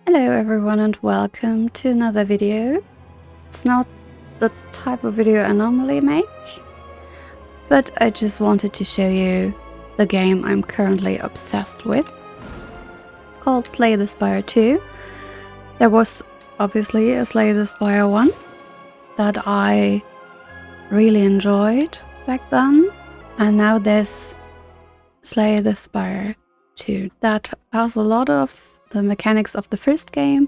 Hello everyone and welcome to another video. It's not the type of video I normally make, but I just wanted to show you the game I'm currently obsessed with. It's called Slay the Spire 2. There was obviously a Slay the Spire 1 that I really enjoyed back then, and now there's Slay the Spire 2 that has a lot of the mechanics of the first game,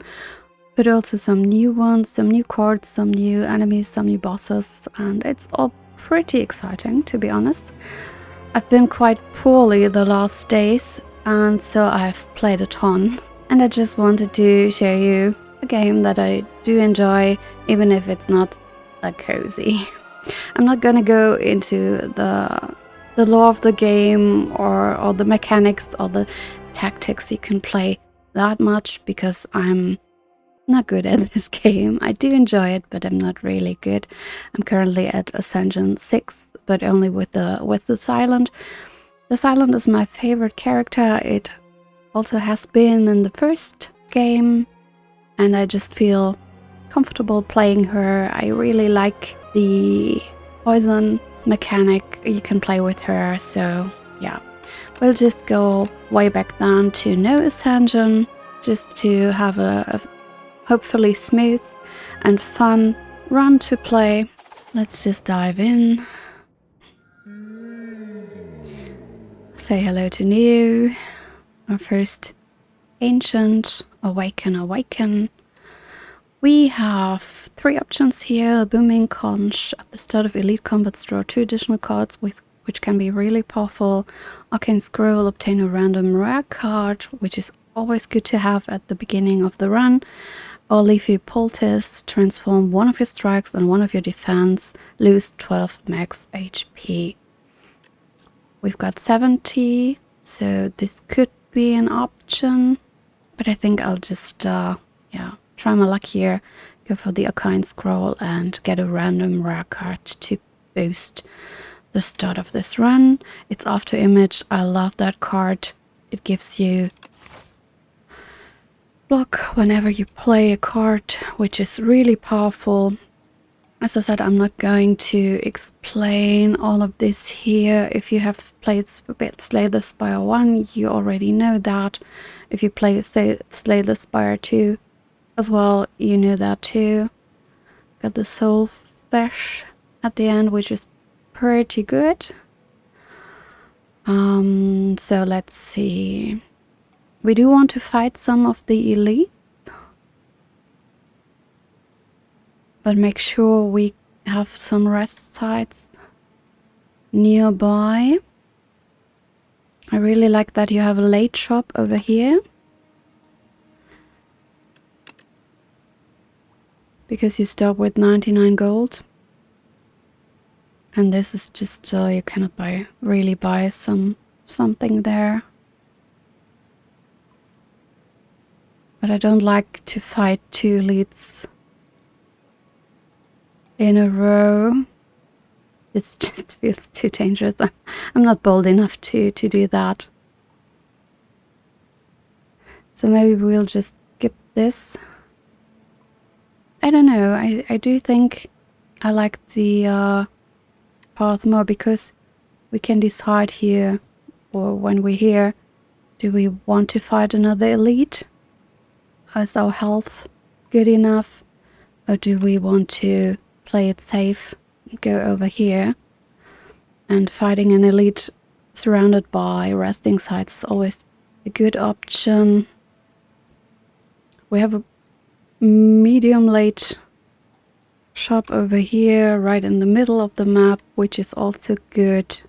but also some new ones, some new cards, some new enemies, some new bosses, and it's all pretty exciting, to be honest. I've been quite poorly the last days, and so I've played a ton, and I just wanted to show you a game that I do enjoy, even if it's not that cozy. I'm not gonna go into the lore of the game or the mechanics or the tactics you can play that much, because I'm not good at this game. I do enjoy it, but I'm not really good. I'm currently at Ascension 6, but only with the Silent. The Silent is my favorite character. It also has been in the first game, and I just feel comfortable playing her. I really like the poison mechanic you can play with her, so yeah. We'll just go way back then to no Ascension, just to have a hopefully smooth and fun run to play. Let's just dive in. Say hello to Neo, our first ancient. Awaken. We have 3 options here. A booming conch. At the start of elite combats, draw 2 additional cards which can be really powerful. Arcane Scroll, obtain a random rare card, which is always good to have at the beginning of the run. Or Leafy Poultice, transform one of your strikes and one of your defense, lose 12 max HP. We've got 70, so this could be an option, but I think I'll just try my luck here, go for the Arcane Scroll and get a random rare card to boost the start of this run. It's After Image. I love that card. It gives you block whenever you play a card, which is really powerful. As I said, I'm not going to explain all of this here. If you have played Slay the Spire 1, you already know that. If you play Slay the Spire 2 as well, you know that too. Got the Soul Fish at the end, which is pretty good. So let's see. We do want to fight some of the elite, but make sure we have some rest sites nearby. I really like that you have a late shop over here, because you start with 99 gold. And this is just, you cannot really buy something there. But I don't like to fight 2 elites in a row. It just feels too dangerous. I'm not bold enough to do that. So maybe we'll just skip this. I don't know. I do think I like the path more, because we can decide here, or when we're here, do we want to fight another elite? Is our health good enough? Or do we want to play it safe, go over here? And fighting an elite surrounded by resting sites is always a good option. We have a medium late shop over here, right in the middle of the map, which is also good.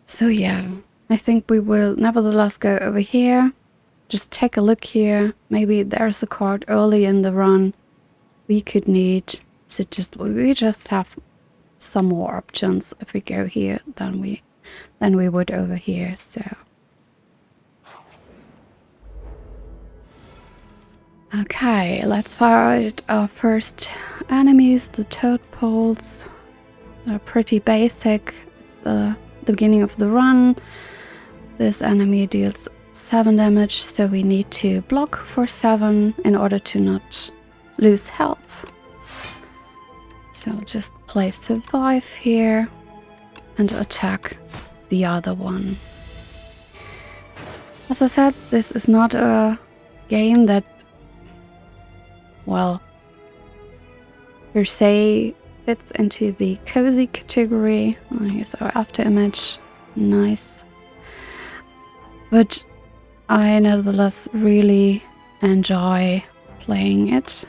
So yeah, I think we will nevertheless go over here. Just take a look here. Maybe there's a card early in the run we could need. So we just have some more options if we go here than we would over here. So okay, let's fight our first enemies, the Toadpoles. They're pretty basic. It's the beginning of the run. This enemy deals 7 damage, so we need to block for 7 in order to not lose health. So just play survive here and attack the other one. As I said, this is not a game that, well, per se fits into the cozy category. Oh, here's our after image. Nice. But I nevertheless really enjoy playing it.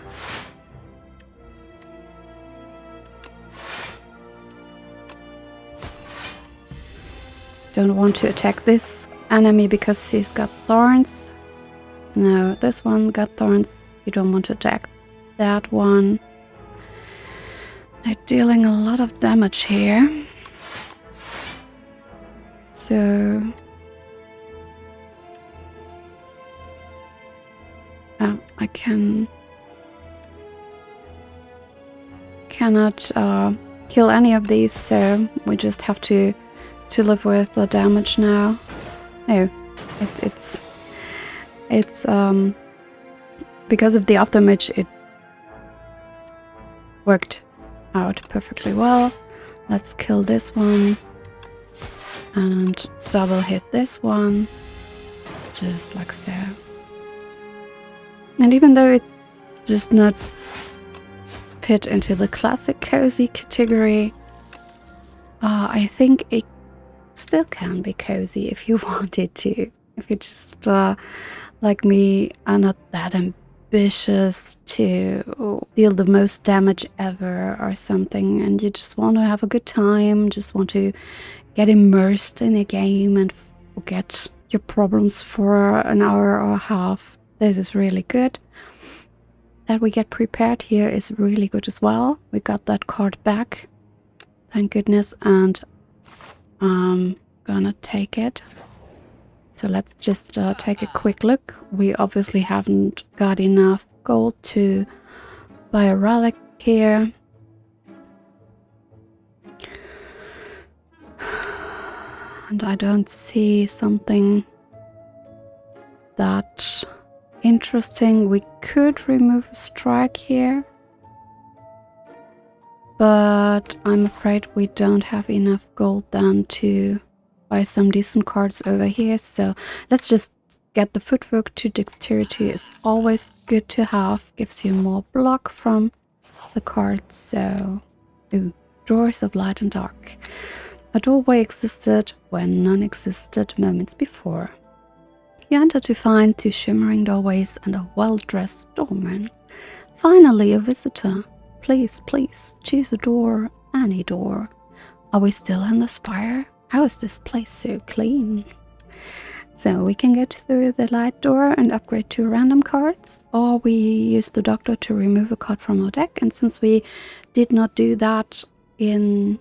Don't want to attack this enemy because he's got thorns. No, this one got thorns. You don't want to attack that one. They're dealing a lot of damage here. So I cannot kill any of these, so we just have to live with the damage now. No, it's because of the afterimage, it worked out perfectly well. Let's kill this one and double hit this one, just like so. And even though it does not fit into the classic cozy category, I think it still can be cozy if you wanted to. If you just, like me, are not that ambitious to deal the most damage ever or something, and you just want to have a good time, just want to get immersed in a game and forget your problems for an hour or a half, this is really good. That we get prepared here is really good as well. We got that card back, thank goodness, and I'm gonna take it. So let's just take a quick look. We obviously haven't got enough gold to buy a relic here. And I don't see something that interesting. We could remove a strike here, but I'm afraid we don't have enough gold then to buy some decent cards over here. So let's just get the footwork to dexterity. Is always good to have, gives you more block from the cards. So, ooh, drawers of light and dark. A doorway existed when none existed moments before. You enter to find 2 shimmering doorways and a well-dressed doorman. Finally, a visitor. Please, please, choose a door, any door. Are we still in the spire? How is this place so clean? So we can get through the light door and upgrade to random cards, or we use the doctor to remove a card from our deck. And since we did not do that in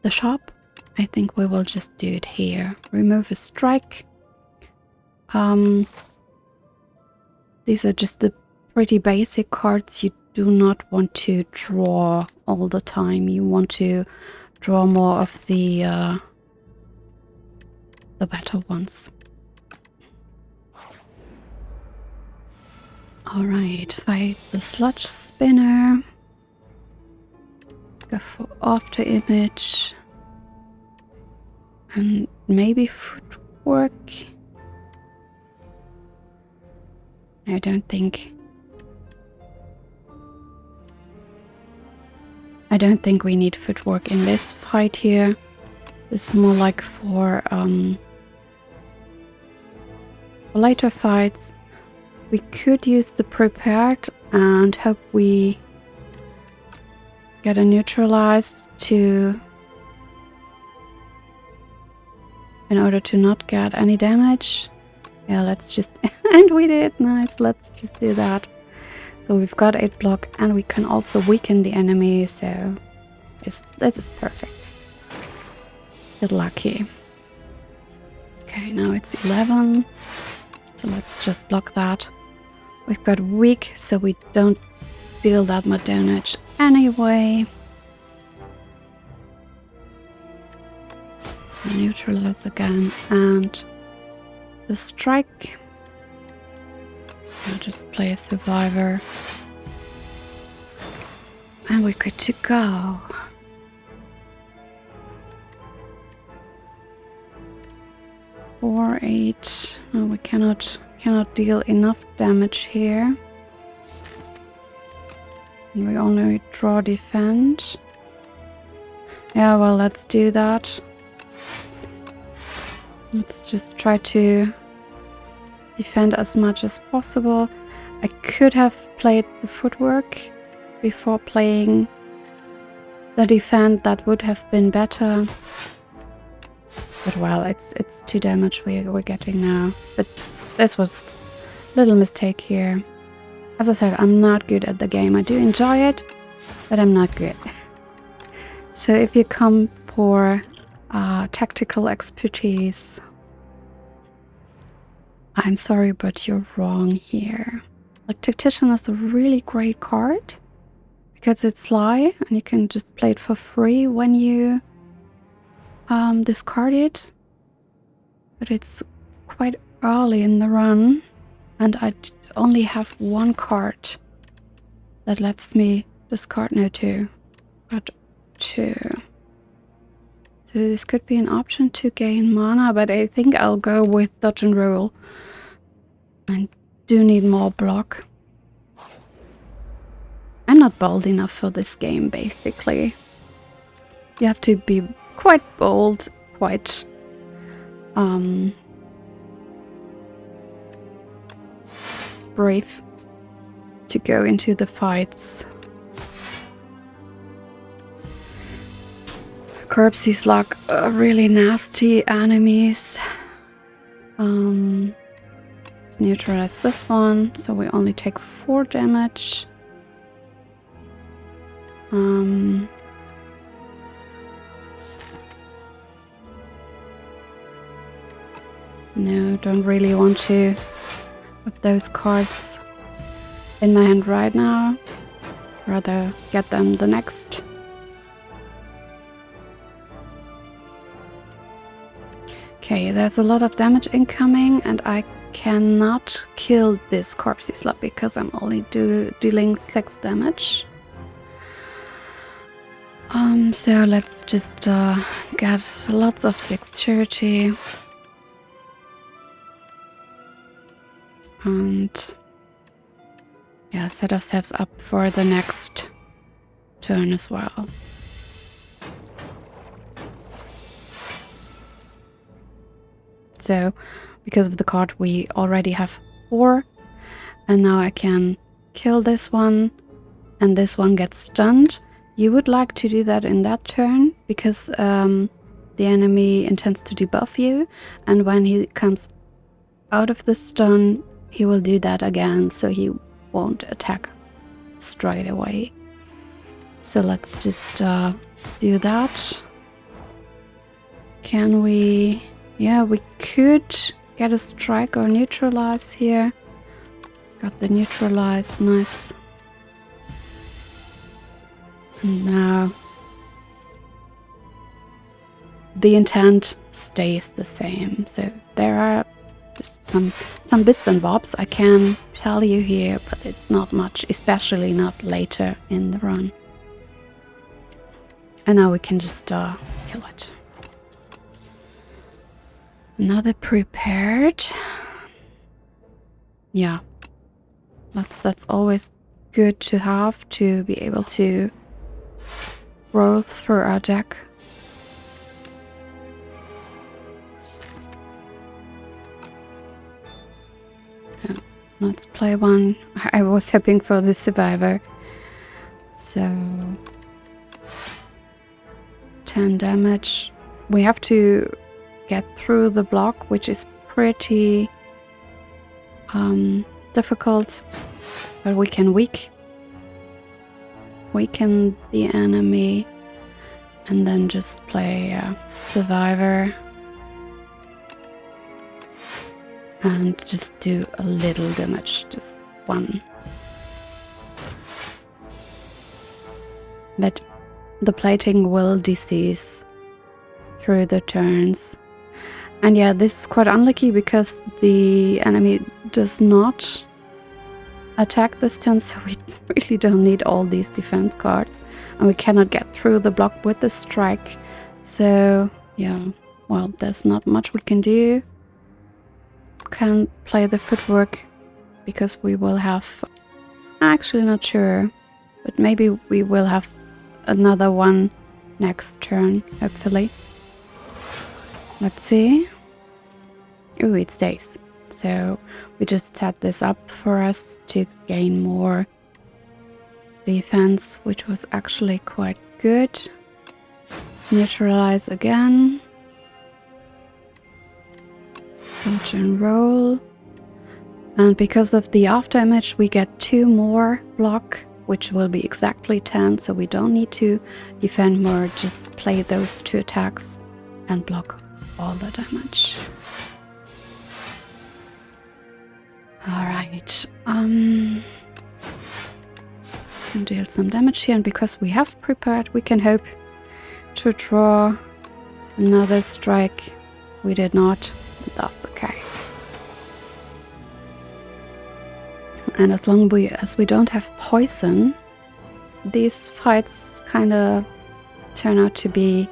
the shop, I think we will just do it here. Remove a strike. These are just the pretty basic cards you do not want to draw all the time. You want to draw more of the better ones. Alright, fight the sludge spinner. Go for after image. And maybe footwork. I don't think we need footwork in this fight here. This is more like for later fights. We could use the prepared and hope we get a neutralized in order to not get any damage. Yeah, let's just and we did. Nice, let's just do that. So we've got 8 block and we can also weaken the enemy, so this is perfect. Get lucky. Okay, now it's 11. So let's just block that. We've got weak, so we don't deal that much damage anyway. Neutralize again, and the strike. I'll just play a survivor. And we're good to go. Four, 8. No, we cannot deal enough damage here. And we only draw defend. Yeah, well, let's do that. Let's just try to defend as much as possible. I could have played the footwork before playing the defend. That would have been better. But well, it's 2 damage we're getting now. But this was a little mistake here. As I said, I'm not good at the game. I do enjoy it, but I'm not good. So if you come for tactical expertise, I'm sorry, but you're wrong here. Like, Tactician is a really great card because it's Sly and you can just play it for free when you discard it. But it's quite early in the run and I only have 1 card that lets me discard. No, 2. But 2. So this could be an option to gain mana, but I think I'll go with dodge and roll. I do need more block. I'm not bold enough for this game, basically. You have to be quite bold, quite brave to go into the fights. Corpses like really nasty enemies. Let's neutralize this one, so we only take 4 damage. No, don't really want to have those cards in my hand right now. Rather get them the next. Okay, there's a lot of damage incoming and I cannot kill this corpse slot because I'm only dealing 6 damage. So let's just get lots of dexterity. And yeah, set ourselves up for the next turn as well. So, because of the card, we already have 4. And now I can kill this one. And this one gets stunned. You would like to do that in that turn, because the enemy intends to debuff you. And when he comes out of the stun, he will do that again. So he won't attack straight away. So let's just do that. Can we... Yeah, we could get a strike or neutralize here. Got the neutralize, nice. And now the intent stays the same. So there are just some bits and bobs I can tell you here, but it's not much, especially not later in the run. And now we can just kill it. Another prepared. Yeah, that's always good to have, to be able to roll through our deck. Yeah, let's play one. I was hoping for the survivor. So 10 damage. We have to get through the block, which is pretty difficult, but we can weaken the enemy and then just play survivor and just do a little damage, just 1. But the plating will decease through the turns. And yeah, this is quite unlucky because the enemy does not attack this turn, so we really don't need all these defense cards. And we cannot get through the block with the strike. So yeah, well, there's not much we can do. Can't play the footwork because we will have... Actually not sure, but maybe we will have another one next turn, hopefully. Let's see. Oh, it stays. So we just set this up for us to gain more defense, which was actually quite good. Let's neutralize again. Dodge and roll. And because of the after image, we get 2 more block, which will be exactly 10, so we don't need to defend more, just play those 2 attacks and block all the damage. Alright, can deal some damage here, and because we have prepared, we can hope to draw another strike. We did not, but that's okay. And as long as we don't have poison, these fights kind of turn out to be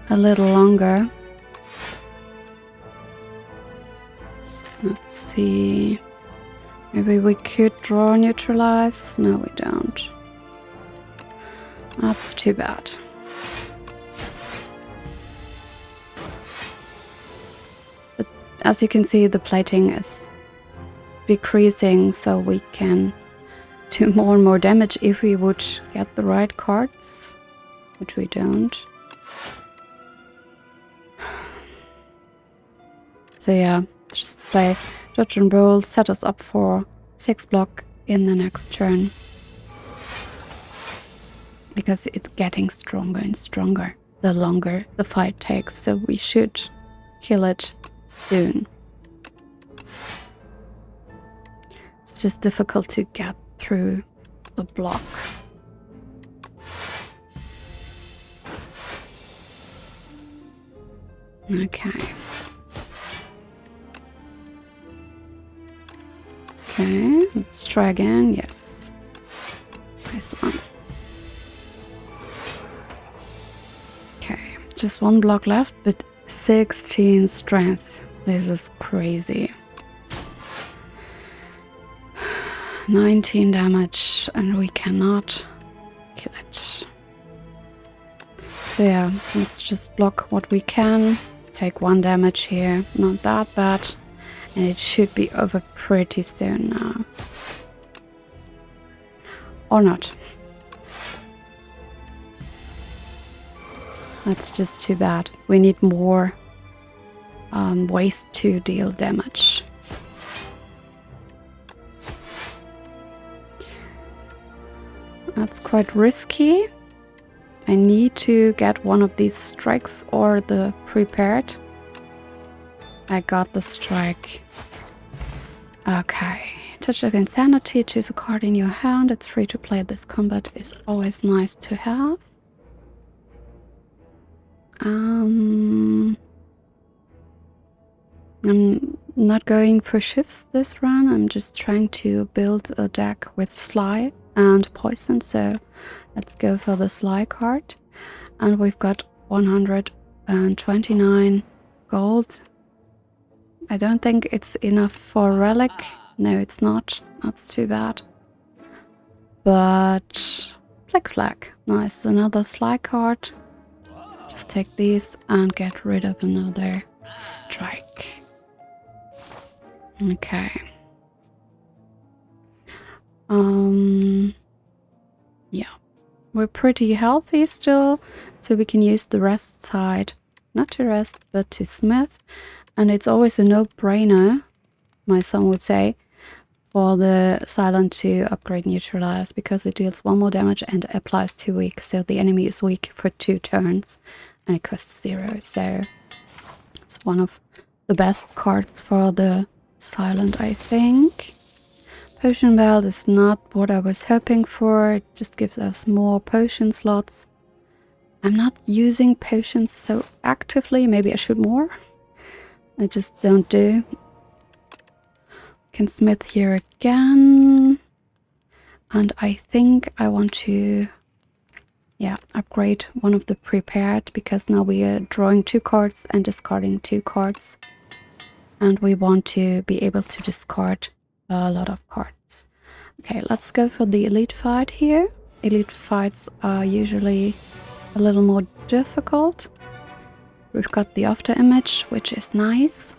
a little longer. Let's see. Maybe we could draw neutralize. No, we don't. That's too bad. But as you can see, the plating is decreasing, so we can do more and more damage if we would get the right cards, which we don't. So yeah, just play dodge and roll, set us up for 6 block in the next turn, because it's getting stronger and stronger the longer the fight takes, so we should kill it soon. It's just difficult to get through the block. Okay. Okay, let's try again. Yes. Nice one. Okay, just 1 block left, but 16 strength. This is crazy. 19 damage, and we cannot kill it. So yeah, let's just block what we can. Take 1 damage here. Not that bad. And it should be over pretty soon now. Or not. That's just too bad. We need more ways to deal damage. That's quite risky. I need to get one of these strikes or the prepared. I got the strike. Okay. Touch of Insanity. Choose a card in your hand. It's free to play. This combat is always nice to have. I'm not going for shifts this run. I'm just trying to build a deck with Sly and Poison. So let's go for the Sly card. And we've got 129 gold. I don't think it's enough for relic. No, it's not. That's too bad. But Black Flag. Nice. Another Sly card. Just take these and get rid of another strike. Okay. Yeah. We're pretty healthy still, so we can use the rest side. Not to rest, but to smith. And it's always a no-brainer, my son would say, for the silent to upgrade neutralize, because it deals 1 more damage and applies 2 weak. So the enemy is weak for 2 turns and it costs 0. So it's one of the best cards for the silent, I think. Potion belt is not what I was hoping for. It just gives us more potion slots. I'm not using potions so actively. Maybe I should more. I just don't do. Can smith here again. And I think I want to, yeah, upgrade one of the prepared, because now we are drawing 2 cards and discarding 2 cards. And we want to be able to discard a lot of cards. Okay, let's go for the elite fight here. Elite fights are usually a little more difficult. We've got the after image, which is nice.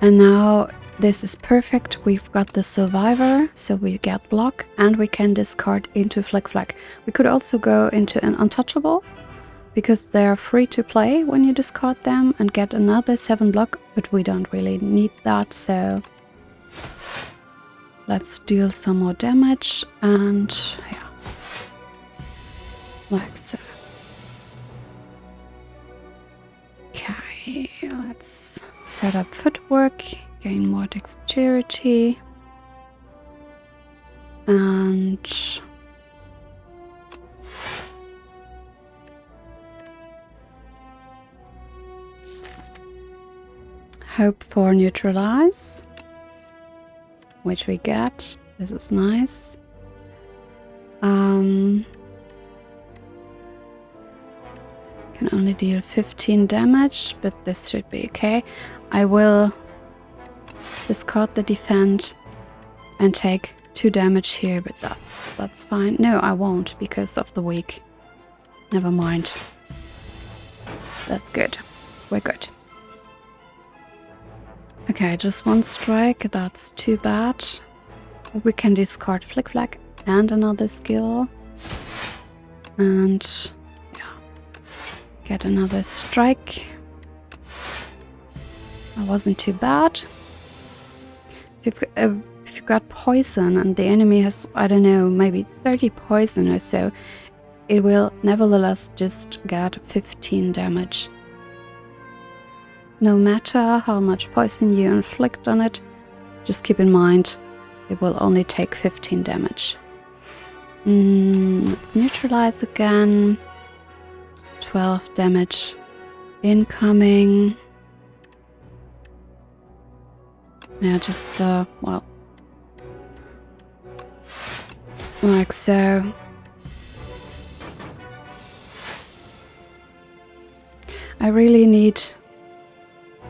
And now this is perfect. We've got the survivor, so we get block and we can discard into flick. We could also go into an untouchable, because they're free to play when you discard them, and get another 7 block, but we don't really need that, so let's deal some more damage, and yeah, like so. Okay, let's set up footwork, gain more dexterity, and hope for neutralize, which we get. This is nice. Can only deal 15 damage, but this should be okay. I will discard the defend and take 2 damage here, but that's fine. No, I won't, because of the weak. Never mind. That's good. We're good. Okay, just 1 strike. That's too bad. We can discard flick and another skill. And yeah, get another strike. That wasn't too bad. If you got poison and the enemy has, I don't know, maybe 30 poison or so, it will nevertheless just get 15 damage. No matter how much poison you inflict on it, just keep in mind it will only take 15 damage. Let's neutralize again. 12 damage incoming. Yeah, just, well, like so. I really need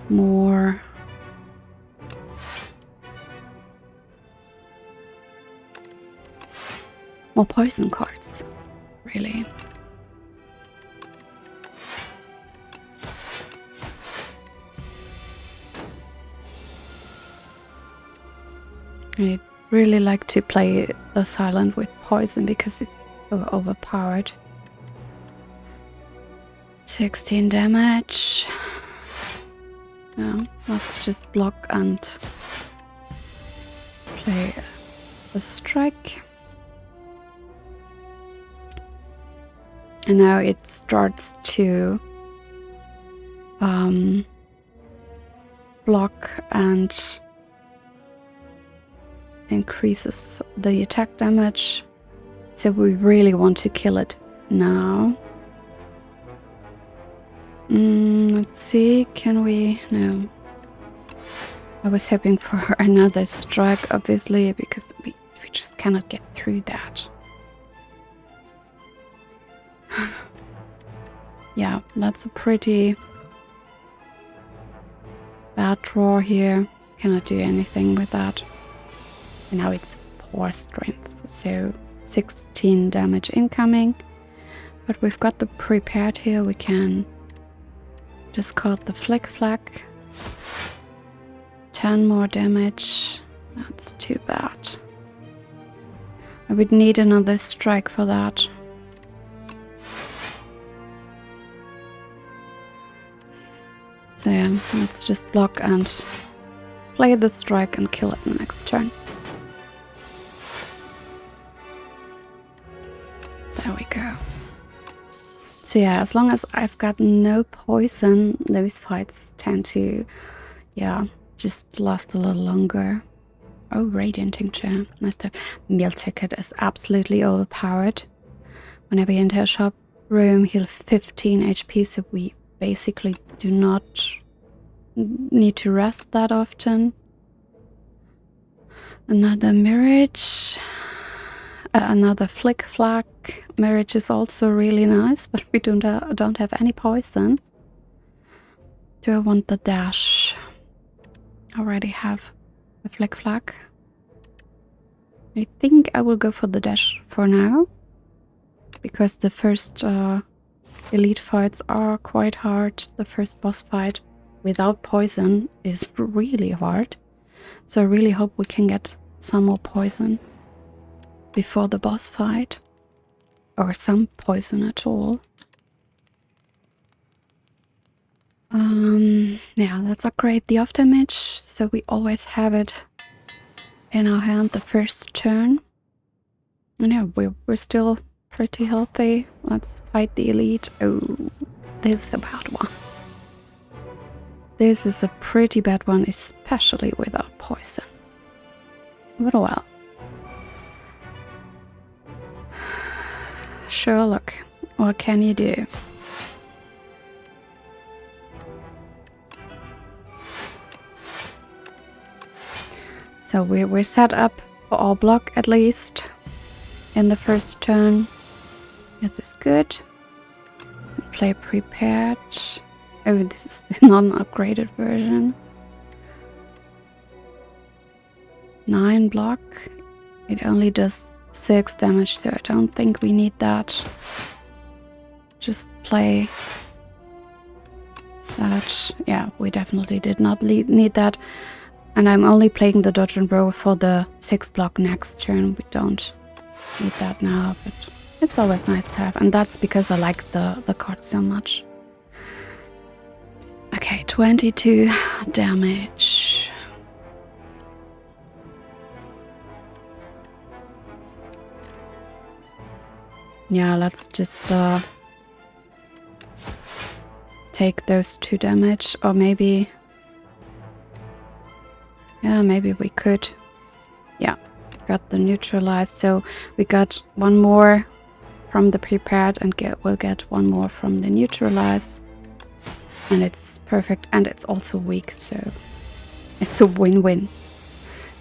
more poison cards, really. I really like to play the silent with poison because it's so overpowered. 16 damage. Yeah, let's just block and play a strike. And now it starts to block and increases the attack damage. So we really want to kill it now. Let's see, can we? No. I was hoping for another strike, obviously, because we just cannot get through that. Yeah, that's a pretty bad draw here. Cannot do anything with that. And now it's 4 strength, so 16 damage incoming. But we've got the prepared here. We can discard the flick. 10 more damage. That's too bad. I would need another strike for that. So yeah, let's just block and play the strike and kill it next turn. There we go. So yeah, as long as I've got no poison, those fights tend to, yeah, just last a little longer. Oh, Radiant Tincture. Nice to have. Meal Ticket is absolutely overpowered. Whenever you enter a shop room, heal 15 HP, so we basically do not need to rest that often. Another mirage. Another flick flack. Mirage is also really nice, but we don't have any poison. Do I want the dash? I already have a flick flack. I think I will go for the dash for now, because the first elite fights are quite hard. The first boss fight without poison is really hard. So I really hope we can get some more poison before the boss fight. Or some poison at all. Yeah, let's upgrade the off damage so we always have it in our hand the first turn. And yeah, we're still pretty healthy. Let's fight the elite. Oh, this is a bad one. This is a pretty bad one, especially without poison. But well. Sure, look. What can you do? So we're set up for our block at least in the first turn. This is good. Play prepared. Oh, this is the non-upgraded version. 9 block. It only does 6 damage, so I don't think we need that. Just play that. Yeah, we definitely did not need that. And I'm only playing the dodge and roll for the 6 block next turn. We don't need that now, but it's always nice to have. And that's because I like the card so much. Okay, 22 damage. Yeah, let's just take those 2 damage, or maybe... Yeah, maybe we could. Yeah, got the neutralized, so we got 1 more from the prepared and we'll get 1 more from the neutralized. And it's perfect, and it's also weak, so it's a win-win.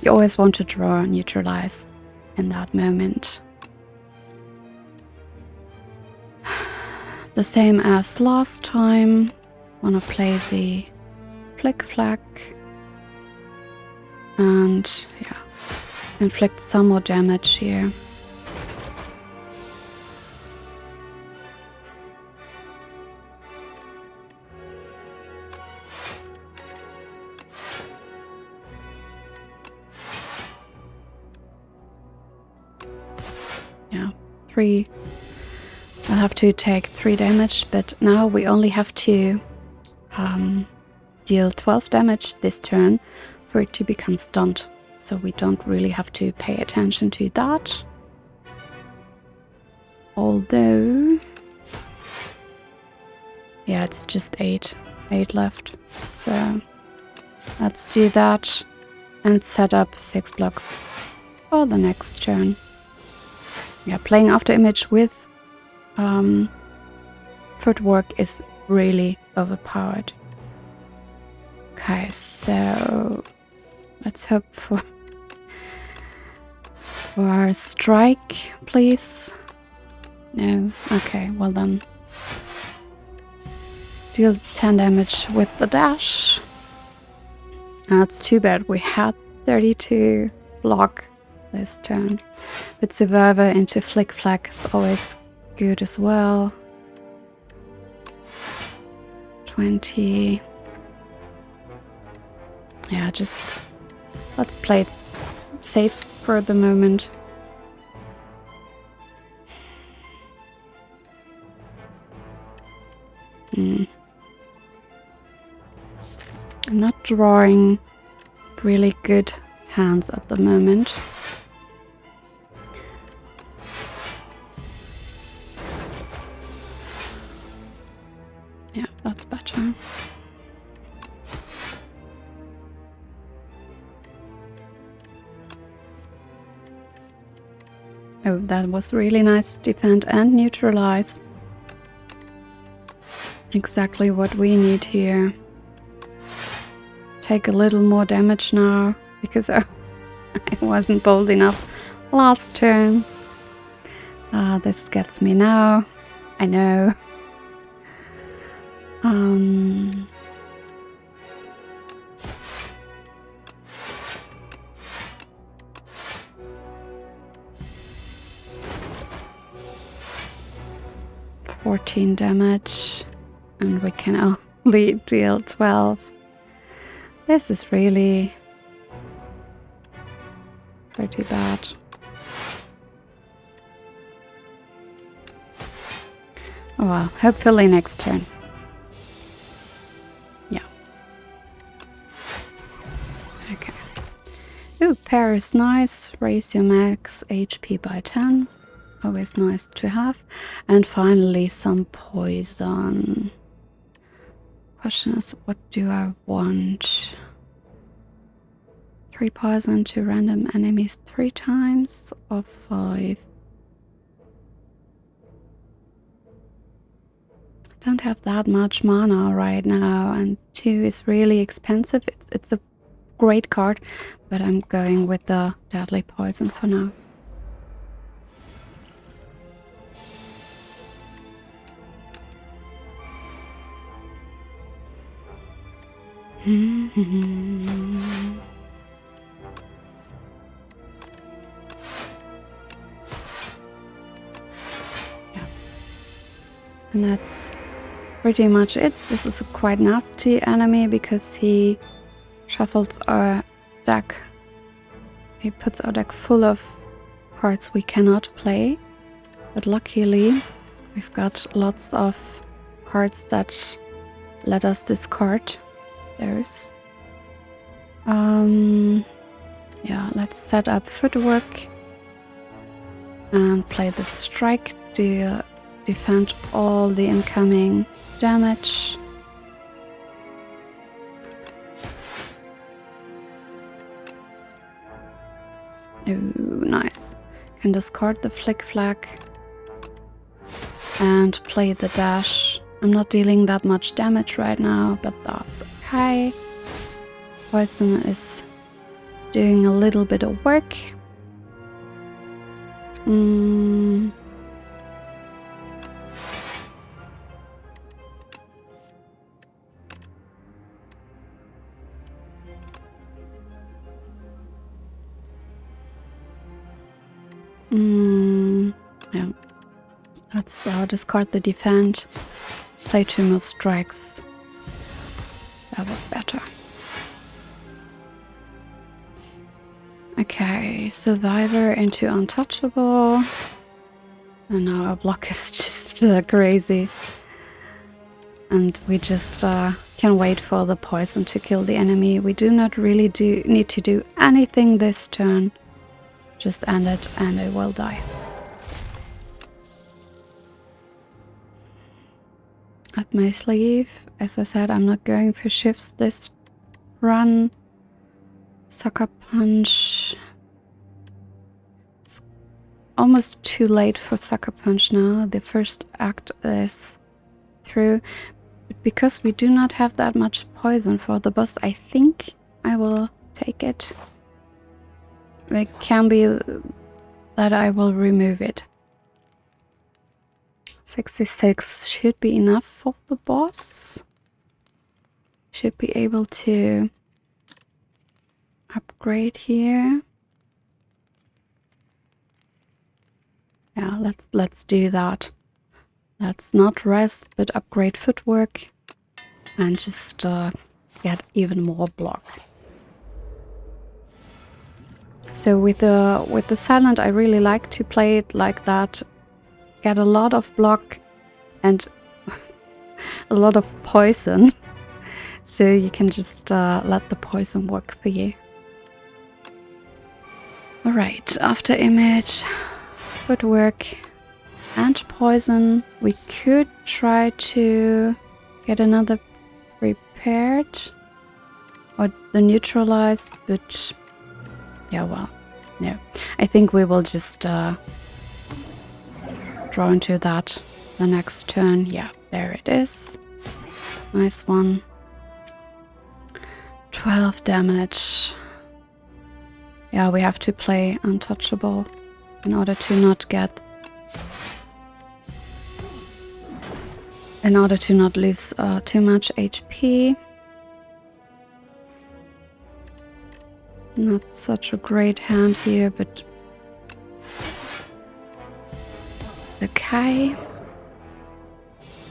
You always want to draw neutralize in that moment. The same as last time. Wanna play the flick flack. And yeah, inflict some more damage here. Yeah, 3. I'll have to take 3 damage, but now we only have to deal 12 damage this turn for it to become stunned, so we don't really have to pay attention to that. Although, yeah, it's just 8 left, so let's do that and set up 6 block for the next turn. Yeah, playing after image with footwork is really overpowered. Okay, so let's hope for our strike, please. No, okay, well then. Deal 10 damage with the dash. That's too bad, we had 32 block this turn. But survivor into flick flack is always good as well. 20. Yeah, just let's play it safe for the moment. I'm not drawing really good hands at the moment. Yeah, that's better. Oh, that was really nice. Defend and neutralize. Exactly what we need here. take a little more damage now because I wasn't bold enough last turn. This gets me now. I know. 14 damage, and we can only deal 12. This is really pretty bad. Oh well, hopefully next turn. Yeah. Okay. Ooh, pair is nice. Raise your max HP by 10. Always nice to have. And finally some poison. Question is, what do I want? 3 poison to random enemies 3 times or 5? Don't have that much mana right now, and 2 is really expensive. It's a great card, but I'm going with the deadly poison for now. Yeah. And that's pretty much it. This is a quite nasty enemy because he shuffles our deck. He puts our deck full of cards we cannot play. But luckily, we've got lots of cards that let us discard those. Yeah, let's set up footwork and play the strike to defend all the incoming damage. Oh, nice. Can discard the flick flag and play the dash. I'm not dealing that much damage right now, but that's okay. Poison is doing a little bit of work. Yeah. Let's discard the defend. Play 2 more strikes. That was better. Okay, survivor into untouchable. And now our block is just crazy. And we just can wait for the poison to kill the enemy. We do not really need to do anything this turn. Just end it and it will die. Up my sleeve. As I said, I'm not going for shifts this run. Sucker punch. It's almost too late for sucker punch now. The first act is through. But because we do not have that much poison for the boss, I think I will take it. It can be that I will remove it. 66 should be enough for the boss. Should be able to upgrade here. Yeah, let's do that. Let's not rest, but upgrade footwork and just get even more block. So with the silent, I really like to play it like that. Get a lot of block and a lot of poison. So you can just let the poison work for you. Alright, after image, footwork and poison, we could try to get another prepared or the neutralized, but yeah, well, no. I think we will just draw into that the next turn. Yeah, there it is. Nice one. 12 damage. Yeah, we have to play untouchable in order to not lose too much HP. Not such a great hand here, but okay.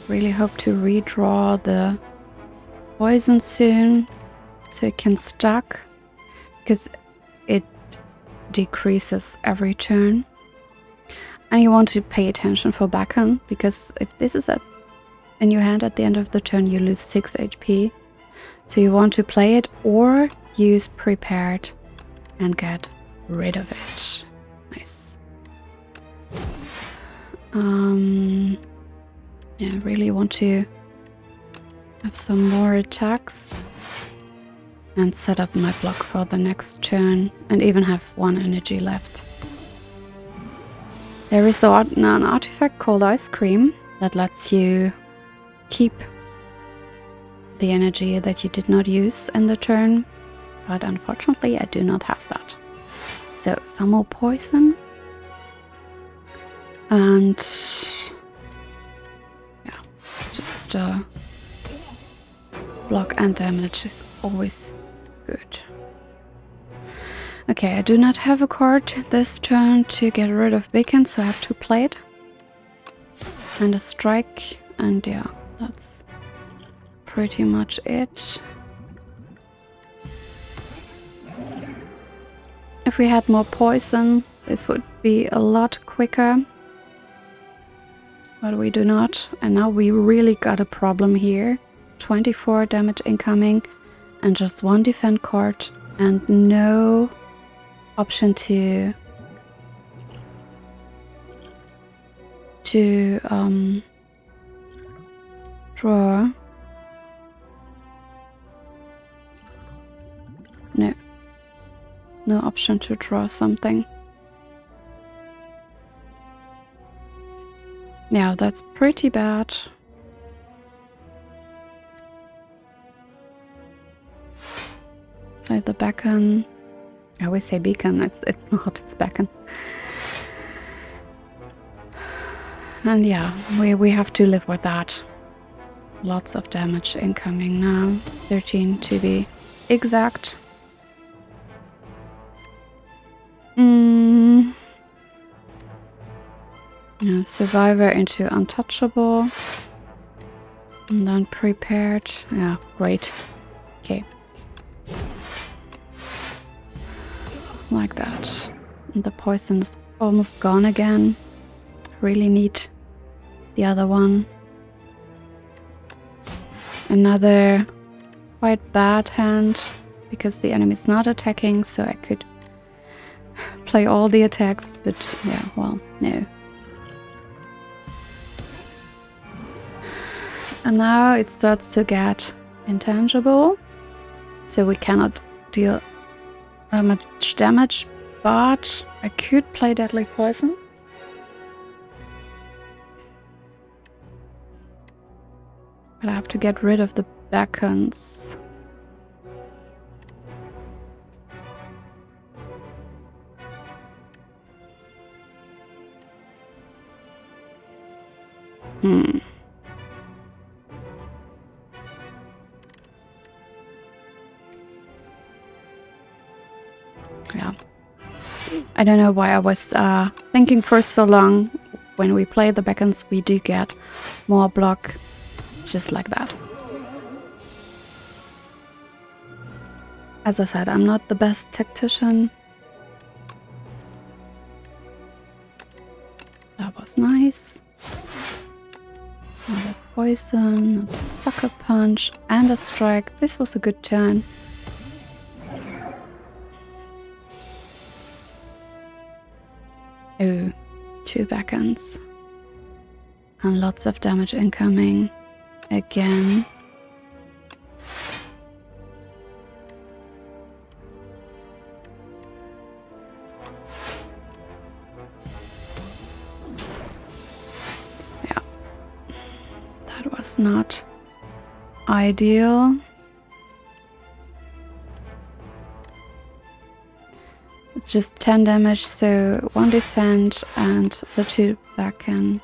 Really hope to redraw the poison soon so it can stack, because it decreases every turn. And you want to pay attention for backhand, because if this is in your hand at the end of the turn, you lose 6 HP. So you want to play it or use prepared and get rid of it. Nice. Yeah, I really want to have some more attacks and set up my block for the next turn and even have 1 energy left. There is an artifact called Ice Cream that lets you keep the energy that you did not use in the turn, but unfortunately I do not have that. So some more poison, and yeah, just block and damage is always good. Okay, I do not have a card this turn to get rid of beacon, so I have to play it. And a strike, and yeah, that's pretty much it. If we had more poison, this would be a lot quicker. But we do not, and now we really got a problem here. 24 damage incoming, and just 1 defend card, and no option to draw. No option to draw something. Yeah, that's pretty bad. Play the beacon. I always say beacon, it's not, it's beacon. And yeah, we have to live with that. Lots of damage incoming now. 13 to be exact. Yeah, survivor into untouchable. And then prepared. Yeah, great. Okay. Like that. And the poison is almost gone again. Really need the other one. Another quite bad hand, because the enemy is not attacking, so I could play all the attacks, but yeah, well, no. And now it starts to get intangible, so we cannot deal much damage, but I could play Deadly Poison. But I have to get rid of the beacons. Yeah. I don't know why I was thinking for so long. When we play the beacons, we do get more block, just like that. As I said, I'm not the best tactician. That was nice. Another poison, another sucker punch, and a strike. This was a good turn. Oh, 2 beacons. And lots of damage incoming. Again. Yeah. That was not ideal. It's just 10 damage, so 1 defend and the 2 backen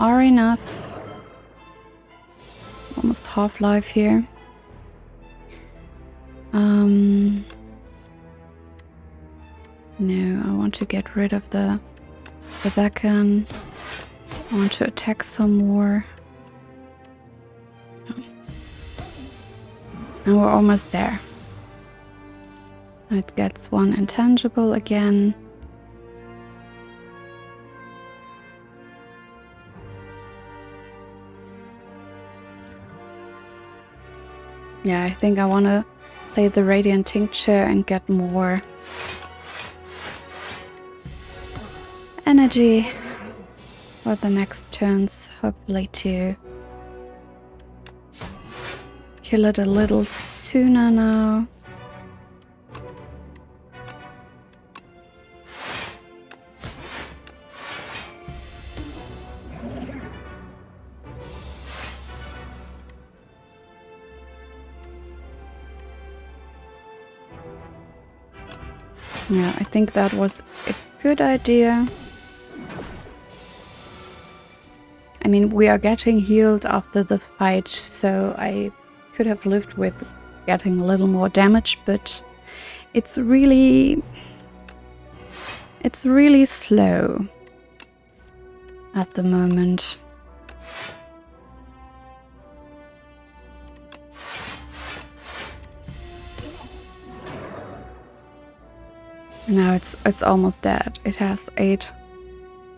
are enough. Almost half life here. No, I want to get rid of the beacon. I want to attack some more. And we're almost there. It gets 1 intangible again. Yeah, I think I want to play the Radiant Tincture and get more energy for the next turns, hopefully to kill it a little sooner now. Yeah, I think that was a good idea. I mean, we are getting healed after the fight, so I could have lived with getting a little more damage, but it's really slow at the moment. Now it's almost dead. It has 8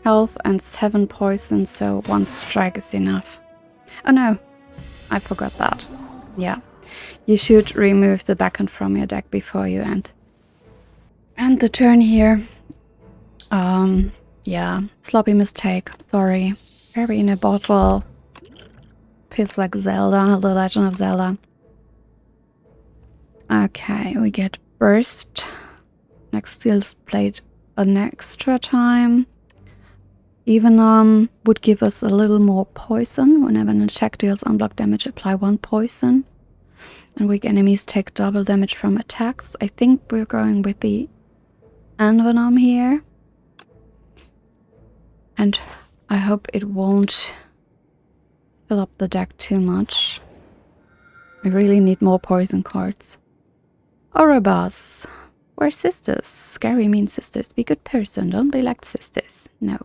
health and 7 poison, so 1 strike is enough. Oh no, I forgot that. Yeah, you should remove the beacon from your deck before you end the turn here. Yeah, sloppy mistake. Sorry. Fairy in a bottle. Feels like Zelda, The Legend of Zelda. Okay, we get burst. Next skills played an extra time. Even would give us a little more poison. Whenever an attack deals unblocked damage, apply 1 poison. And weak enemies take double damage from attacks. I think we're going with the Envenom here. And I hope it won't fill up the deck too much. I really need more poison cards. Orobas. We're sisters. Scary means sisters. Be good person. Don't be like sisters. No.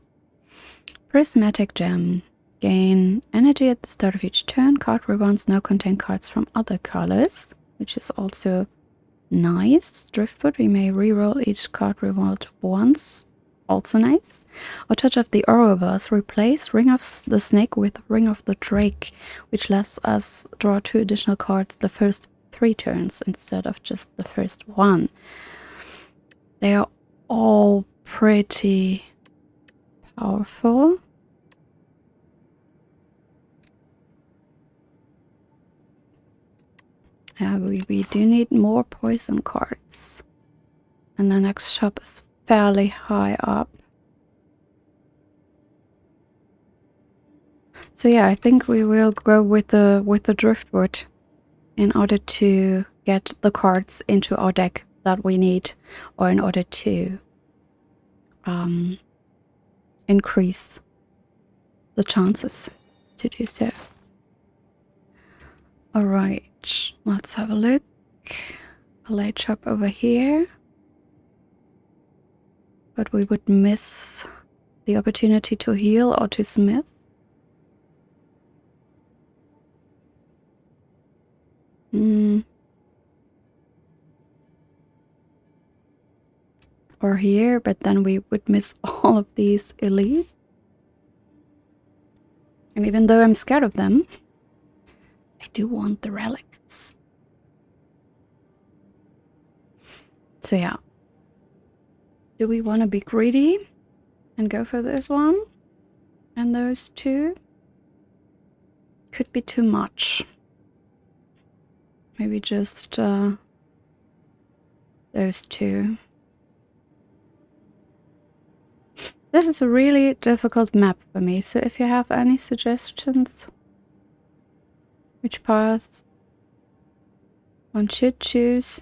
Prismatic Gem. Gain energy at the start of each turn. Card rewards now contain cards from other colors, which is also nice. Driftwood. We may reroll each card reward once. Also nice. Or touch of the Ouroboros. Replace Ring of the Snake with Ring of the Drake, which lets us draw 2 additional cards the first 3 turns instead of just the first 1. They are all pretty powerful. Yeah, we do need more poison cards. And the next shop is fairly high up. So yeah, I think we will go with the driftwood in order to get the cards into our deck that we need, or in order to increase the chances to do so. Alright, let's have a look. A late shop over here. But we would miss the opportunity to heal or to smith. Or here, but then we would miss all of these elite. And even though I'm scared of them, I do want the relics. So yeah. Do we want to be greedy and go for this one? And those 2? Could be too much. Maybe just those 2. This is a really difficult map for me, so if you have any suggestions which path one should choose.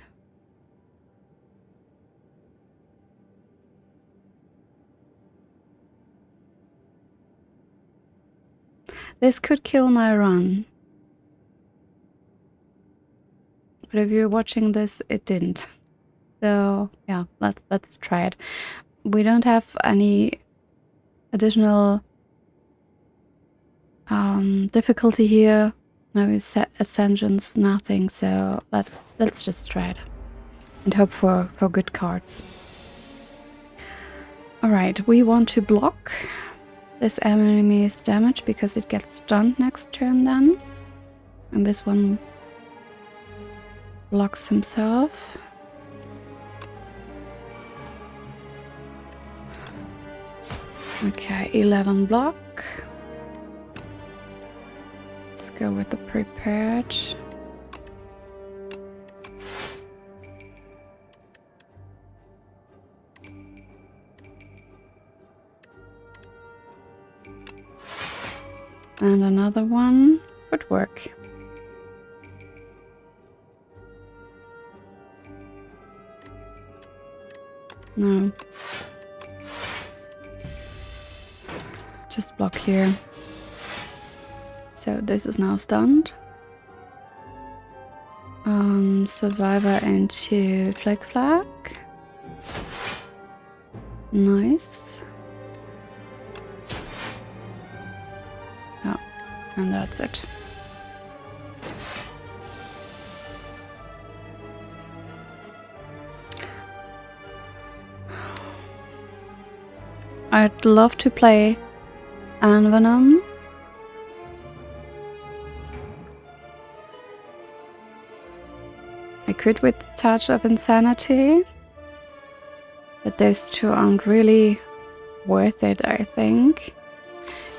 This could kill my run. But if you're watching this, it didn't. So yeah, let's try it. We don't have any additional difficulty here. No ascensions, nothing. So let's just try it and hope for good cards. All right, we want to block this enemy's damage because it gets stunned next turn then, and this one blocks himself. Okay, 11 block. Let's go with the prepared. And another one could work. No. Just block here. So this is now stunned. Survivor into flag. Nice. Oh, and that's it. I'd love to play Envenom. I could with Touch of Insanity, but those two aren't really worth it, I think.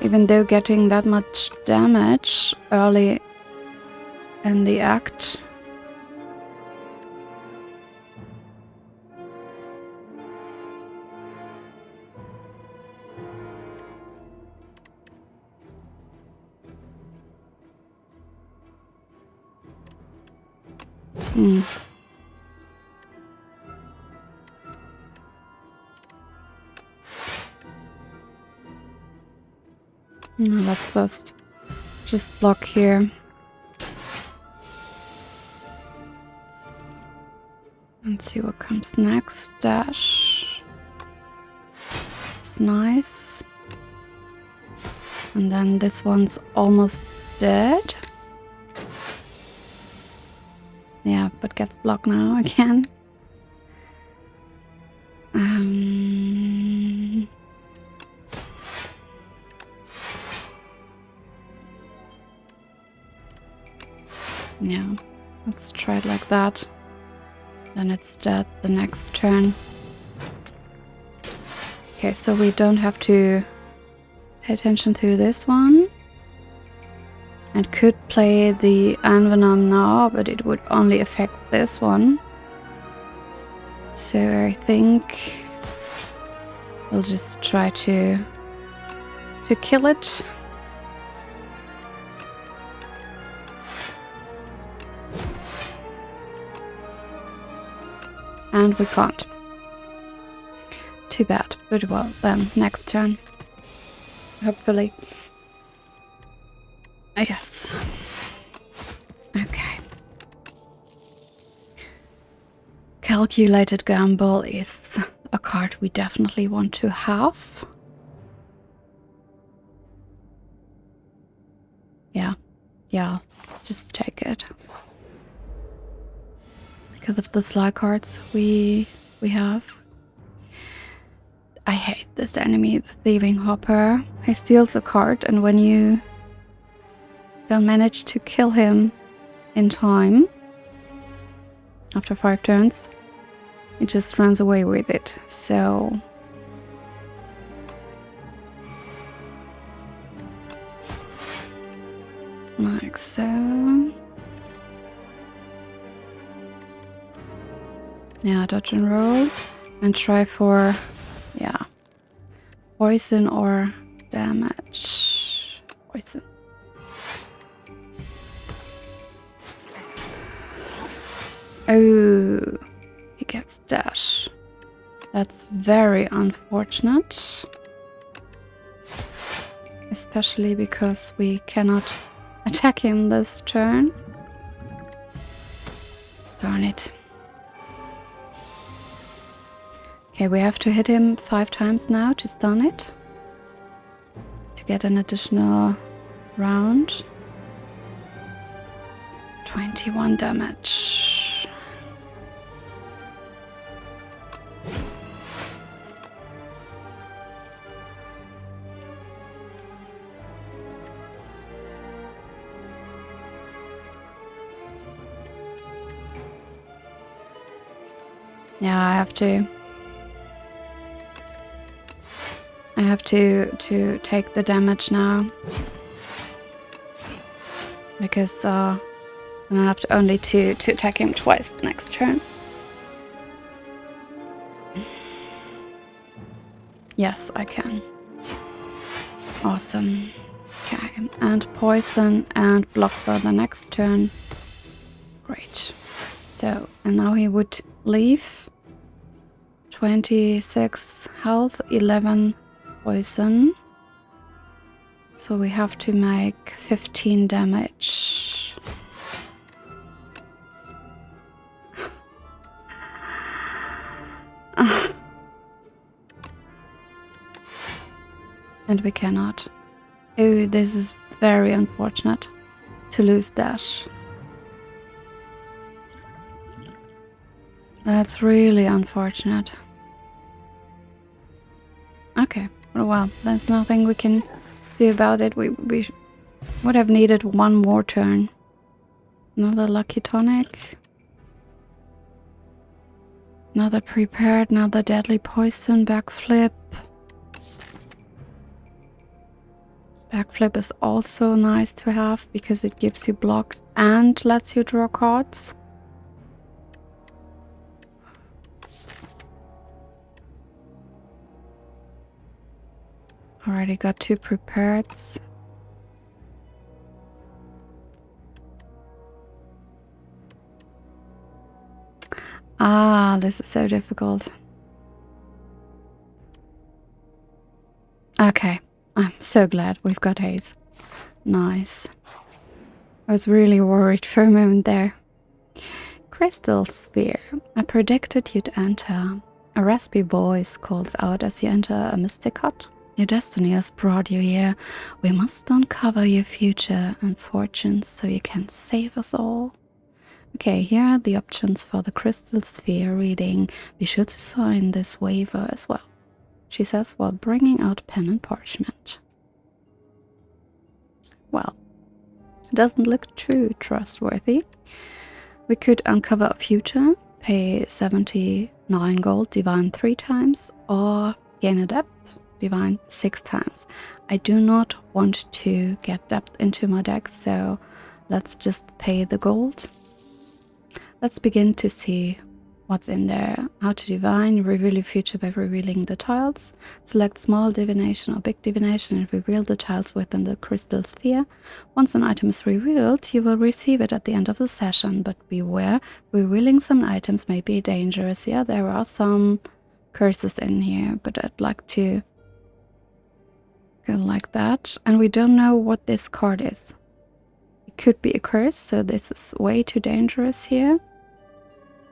Even though getting that much damage early in the act. No, let's just block here. And see what comes next. Dash. It's nice. And then this one's almost dead. Yeah, but gets blocked now again. Yeah, let's try it like that. Then it's dead the next turn. Okay, so we don't have to pay attention to this one. And could play the Envenom now, but it would only affect this one. So I think we'll just try to kill it. And we can't. Too bad, but well, then next turn. Hopefully. Yes. Okay. Calculated Gamble is a card we definitely want to have. Yeah, just take it. Because of the Sly cards we have. I hate this enemy, the Thieving Hopper. He steals a card, and when you don't manage to kill him in time, after 5 turns, it just runs away with it. So like so. Yeah, dodge and roll and try for, yeah, poison or damage. Poison. Oh, he gets dash. That's very unfortunate. especially because we cannot attack him this turn. Darn it. Okay, we have to hit him 5 times now to stun it, to get an additional round. 21 damage. Yeah, I have to take the damage now, because then I have to only to attack him twice the next turn. Yes, I can. Awesome. Okay, and poison and block for the next turn. Great. So, and now he would leave. 26 health, 11 poison. So we have to make 15 damage. And we cannot. Oh, this is very unfortunate to lose that. That's really unfortunate. Okay, well, there's nothing we can do about it. We would have needed one more turn. Another lucky tonic. Another prepared, another deadly poison, backflip. Backflip is also nice to have because it gives you block and lets you draw cards. Already got 2 prepareds. Ah, this is so difficult. Okay, I'm so glad we've got haze. Nice. I was really worried for a moment there. Crystal Sphere. I predicted you'd enter. A raspy voice calls out as you enter a mystic hut. Your destiny has brought you here. We must uncover your future and fortunes so you can save us all. Okay, here are the options for the Crystal Sphere reading. Be sure to sign this waiver as well, she says while bringing out pen and parchment. Well, it doesn't look too trustworthy. We could uncover a future, pay 79 gold, divine 3 times, or gain a depth, divine 6 times. I do not want to get depth into my deck, so let's just pay the gold. Let's begin to see what's in there. How to divine, reveal your future by revealing the tiles. Select small divination or big divination and reveal the tiles within the crystal sphere. Once an item is revealed, you will receive it at the end of the session, but beware, revealing some items may be dangerous. Yeah, there are some curses in here, but I'd like to go like that. And we don't know what this card is. It could be a curse, so this is way too dangerous here.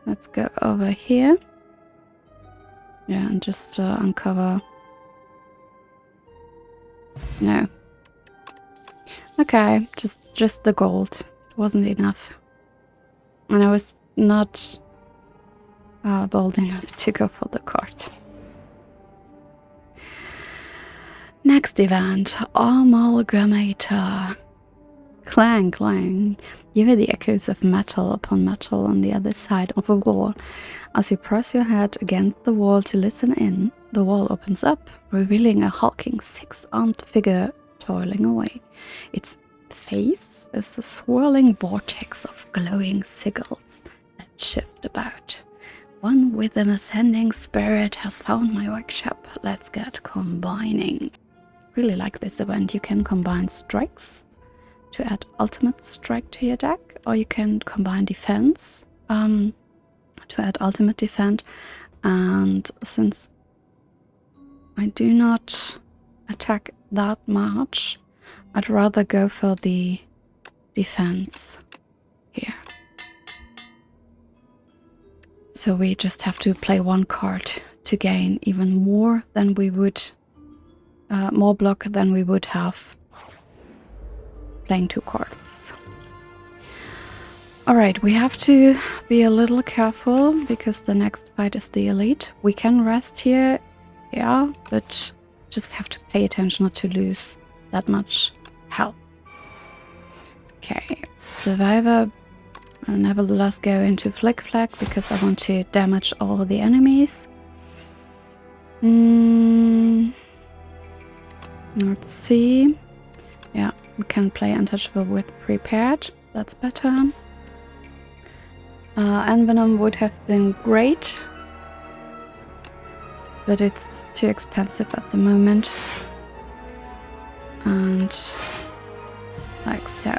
Let's go over here. Yeah, and just uncover. No. Okay, just the gold. It wasn't enough. And I was not bold enough to go for the card. Next event, Amalgamator. Clang, clang. You hear the echoes of metal upon metal on the other side of a wall. As you press your head against the wall to listen in, the wall opens up, revealing a hulking 6-armed figure toiling away. Its face is a swirling vortex of glowing sigils that shift about. One with an ascending spirit has found my workshop. Let's get combining. Really like this event. You can combine strikes to add ultimate strike to your deck, or you can combine defense to add ultimate defense. And since I do not attack that much. I'd rather go for the defense here. So we just have to play one card to gain even more than we would, more block than we would have playing 2 cards. Alright, we have to be a little careful because the next fight is the elite. We can rest here, yeah, but just have to pay attention not to lose that much health. Okay, Survivor. I'll nevertheless go into Flick Flag because I want to damage all the enemies. Let's see. Yeah, we can play Untouchable with Prepared. That's better. Envenom would have been great, but it's too expensive at the moment. And like so.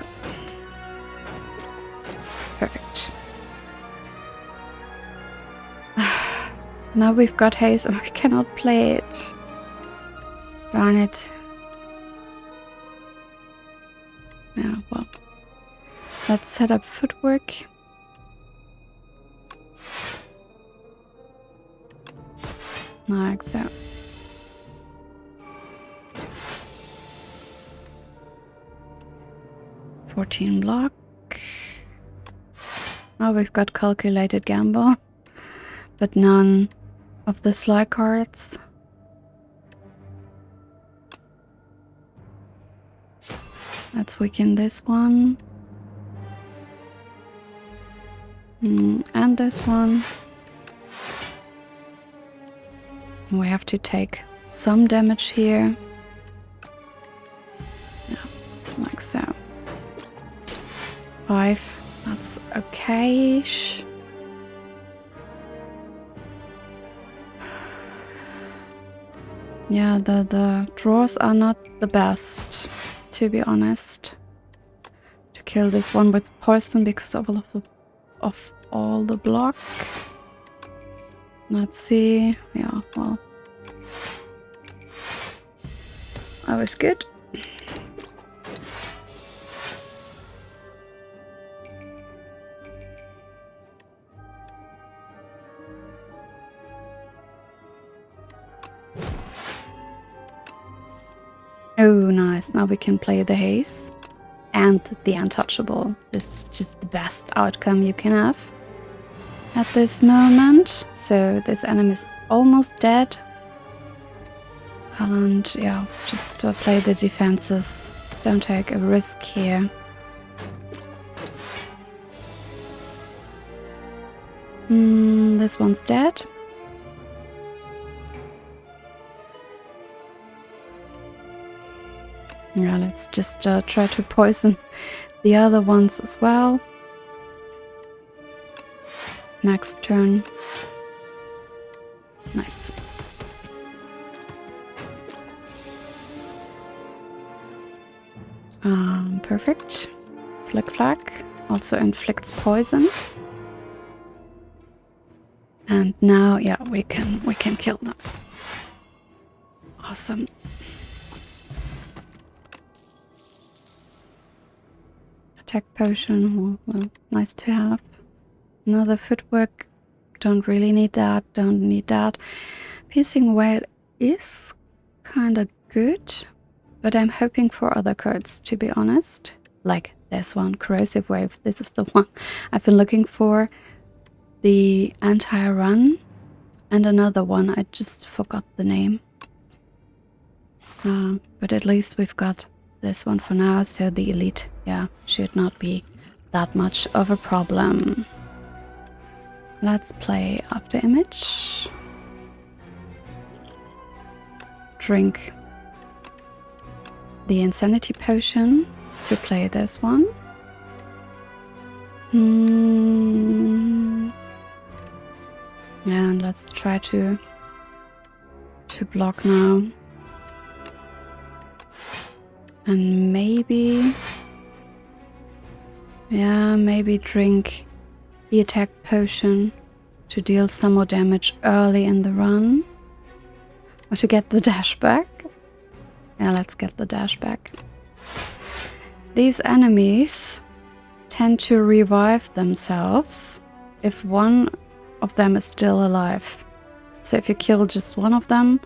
Perfect. Now we've got haste and we cannot play it. Darn it. Yeah, well. Let's set up footwork. Like so. $14 block. Now we've got Calculated Gamble, but none of the Sly cards. Let's weaken this one. And this one. We have to take some damage here. Yeah, like so. 5. That's okay-ish. Yeah, the draws are not the best, to be honest. To kill this one with poison because of all the block. Let's see. Yeah, well. That was good. Oh, nice. Now we can play the haze and the untouchable. This is just the best outcome you can have at this moment. So this enemy is almost dead. And yeah, just play the defenses. Don't take a risk here. This one's dead. Yeah, let's just try to poison the other ones as well. Next turn. Nice. Perfect. Flick Flag also inflicts poison. And now, yeah, we can kill them. Awesome. Attack potion, well, nice to have. Another footwork, don't really need that, don't need that. Piercing Whale is kind of good, but I'm hoping for other cards, to be honest. Like this one, Corrosive Wave, this is the one I've been looking for. The Anti-Run, and another one, I just forgot the name. But at least we've got this one for now, so the elite, yeah, should not be that much of a problem. Let's play After Image. Drink the Insanity Potion to play this one. And let's try to block now. And maybe, yeah, maybe drink the attack potion to deal some more damage early in the run. Or to get the dash back. Yeah, let's get the dash back. These enemies tend to revive themselves if one of them is still alive. So if you kill just one of them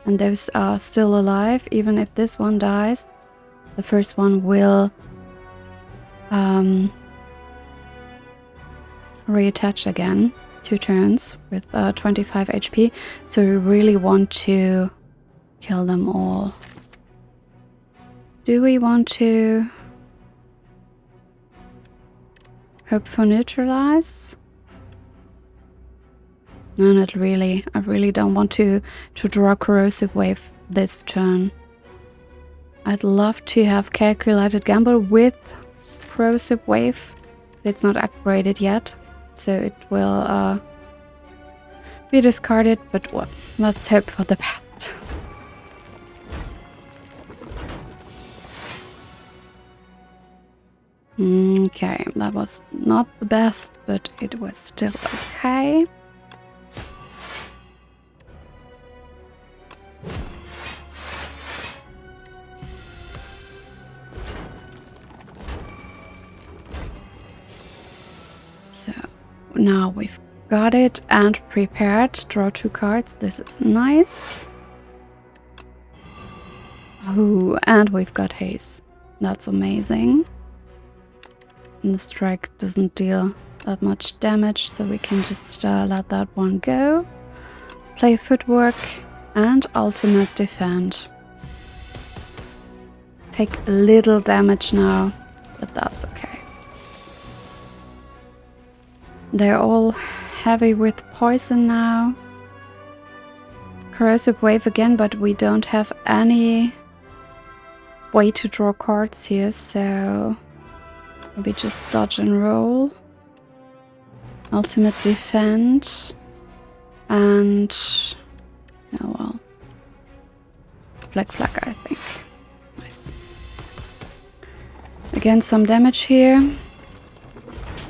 and those are still alive, even if this one dies, the first one will reattach again, 2 turns with 25 HP. So we really want to kill them all. Do we want to hope for neutralize? No, not really. I really don't want to draw corrosive wave this turn. I'd love to have calculated gamble with corrosive wave. It's not upgraded yet, so it will be discarded, but what? Let's hope for the best. Okay, that was not the best, but it was still okay. So now we've got it and prepared. Draw 2 cards. This is nice. Oh, and we've got haste. That's amazing. And the strike doesn't deal that much damage, so we can just let that one go. Play footwork and ultimate defend. Take a little damage now, but that's okay. They're all heavy with poison now. Corrosive wave again, but we don't have any way to draw cards here, so maybe just dodge and roll. Ultimate defend. And oh well. Black flag, I think. Nice. Again, some damage here,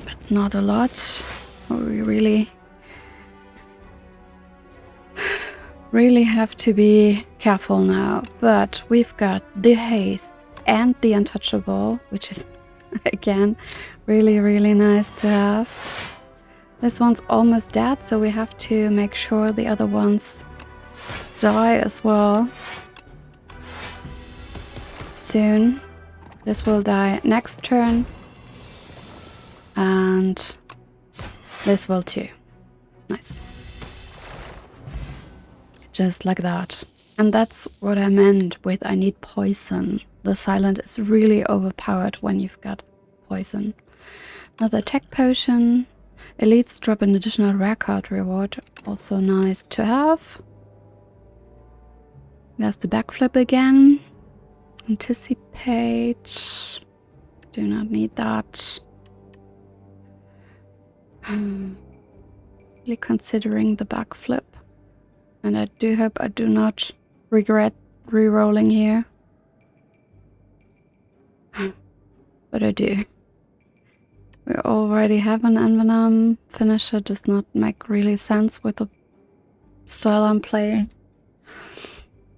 but not a lot. We really have to be careful now. But we've got the haste and the untouchable, which is again really nice to have. This one's almost dead, so we have to make sure the other ones die as well soon. This will die next turn, and this will too. Nice. Just like that. And that's what I meant with I need poison. The silent is really overpowered when you've got poison. Another tech potion. Elites drop an additional rare card reward. Also nice to have. There's the backflip again. Anticipate. Do not need that. Really considering the backflip. And I do hope I do not regret re-rolling here. But I do. We already have an envenom. Finisher does not make really sense with the style I'm playing.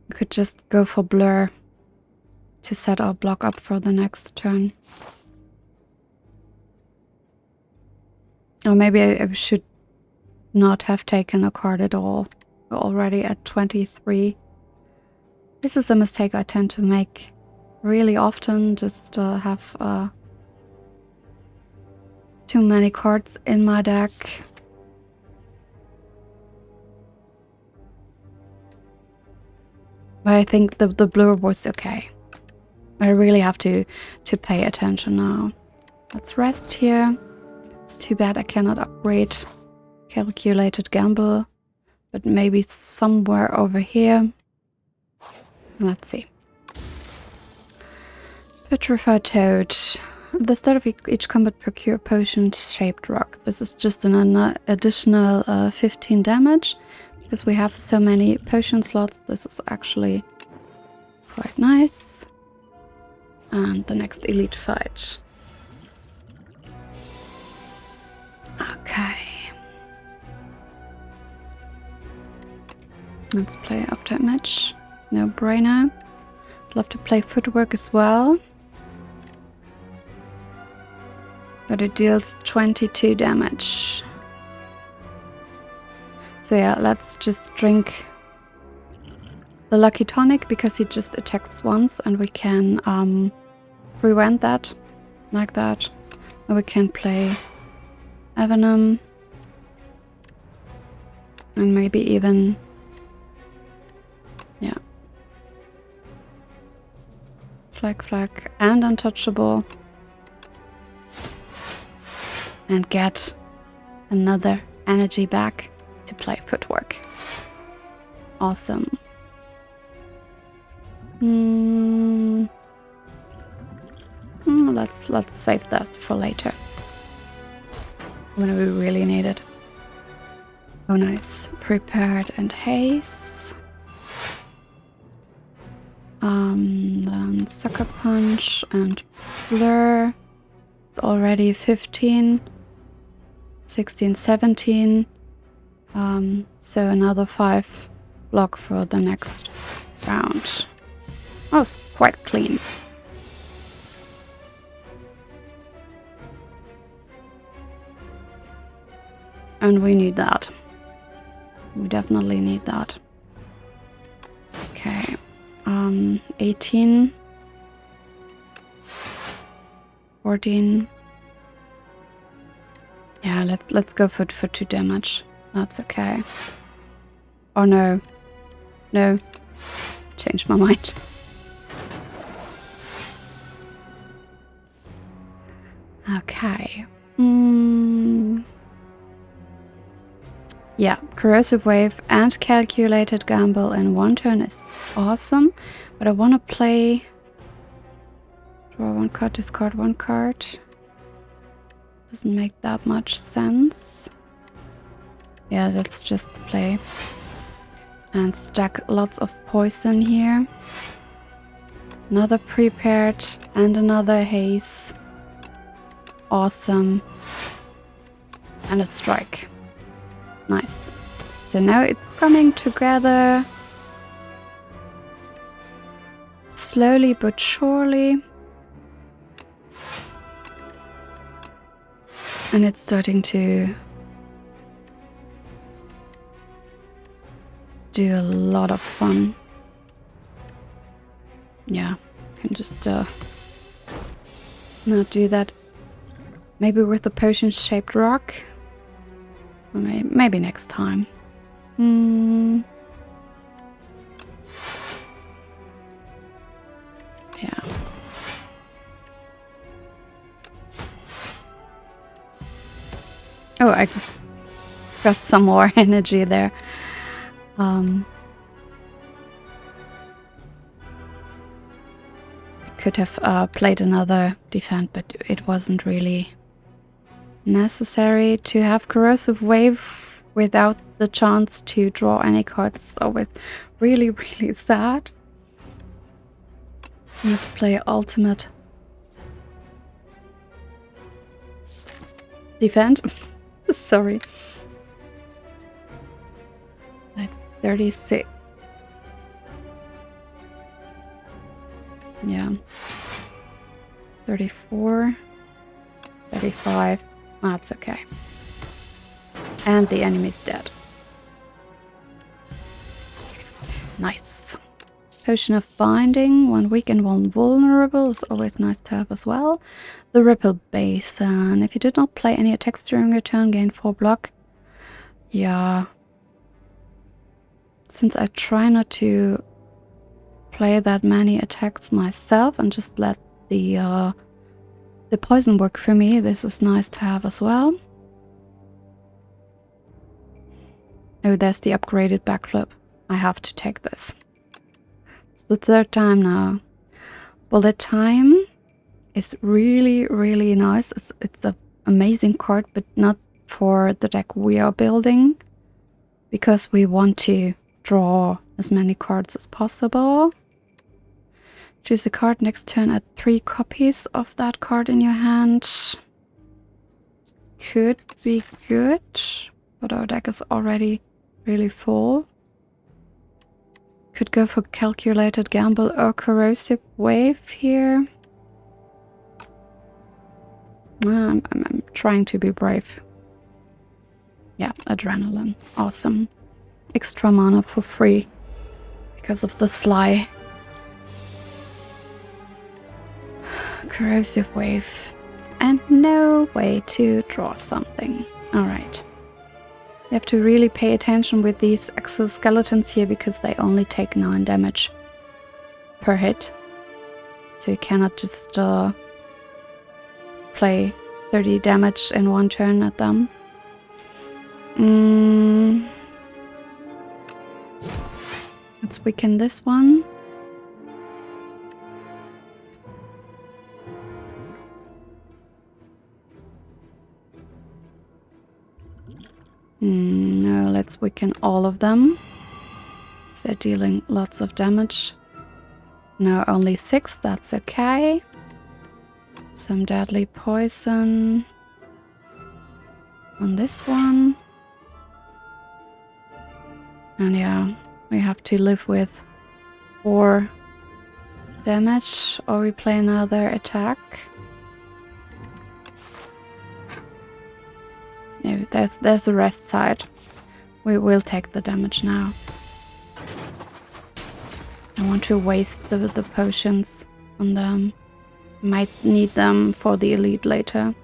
We could just go for blur to set our block up for the next turn. Or maybe I should not have taken a card at all. We're already at 23. This is a mistake I tend to make really often. Just have too many cards in my deck. But I think the blur was okay. I really have to pay attention now. Let's rest here. It's too bad I cannot upgrade calculated gamble, but maybe somewhere over here. Let's see. Petrified Toad. At the start of each combat, procure potion-shaped rock. This is just an additional 15 damage. Because we have so many potion slots, this is actually quite nice. And the next elite fight. Okay. Let's play after match. No brainer. Love to play footwork as well. But it deals 22 damage. So yeah, let's just drink the lucky tonic because he just attacks once and we can prevent that like that. And we can play Avenum and maybe even, yeah, flag and untouchable, and get another energy back to play footwork. Awesome. Let's save that for later when we really need it. Oh nice. Prepared and haste. Then sucker punch and blur. It's already 15, 16, 17. So another 5 block for the next round. Oh, it's quite clean. And we need that. We definitely need that. Okay. 18. 14. Yeah, let's go for 2 damage. That's okay. Oh no. No. Changed my mind. Okay. Yeah, corrosive wave and calculated gamble in one turn is awesome, but I want to play draw 1 card, discard 1 card. Doesn't make that much sense. Yeah, let's just play and stack lots of poison here. Another prepared and another haze. Awesome. And a strike. Nice. So now it's coming together. Slowly but surely. And it's starting to do a lot of fun. Yeah, can just not do that. Maybe with the potion-shaped rock. Or maybe next time. Yeah. Oh, I got some more energy there. Could have played another defense, but it wasn't really necessary to have corrosive wave without the chance to draw any cards. It's always really, really sad. Let's play ultimate defend. Sorry. That's 36. Yeah. 34. 35. That's okay. And the enemy's dead. Nice. Potion of Binding, 1 weak and 1 vulnerable is always nice to have as well. The Ripple Basin. If you did not play any attacks during your turn, gain 4 block. Yeah. Since I try not to play that many attacks myself and just let the poison work for me, this is nice to have as well. Oh, there's the upgraded backflip. I have to take this. It's the 3rd time now. Bullet Time is really, really nice. It's an amazing card, but not for the deck we are building. Because we want to draw as many cards as possible. Choose a card next turn, add 3 copies of that card in your hand. Could be good, but our deck is already really full. Could go for calculated gamble or corrosive wave here. I'm trying to be brave. Yeah, adrenaline. Awesome. Extra mana for free because of the Sly. Corrosive wave. And no way to draw something. Alright. You have to really pay attention with these exoskeletons here because they only take 9 damage per hit. So you cannot just play 30 damage in one turn at them. Let's weaken this one. No, let's weaken all of them. So they're dealing lots of damage. No, only 6, that's okay. Some deadly poison on this one. And yeah, we have to live with 4 damage, or we play another attack. No, there's the rest side. We will take the damage now. I want to waste the potions on them. Might need them for the elite later.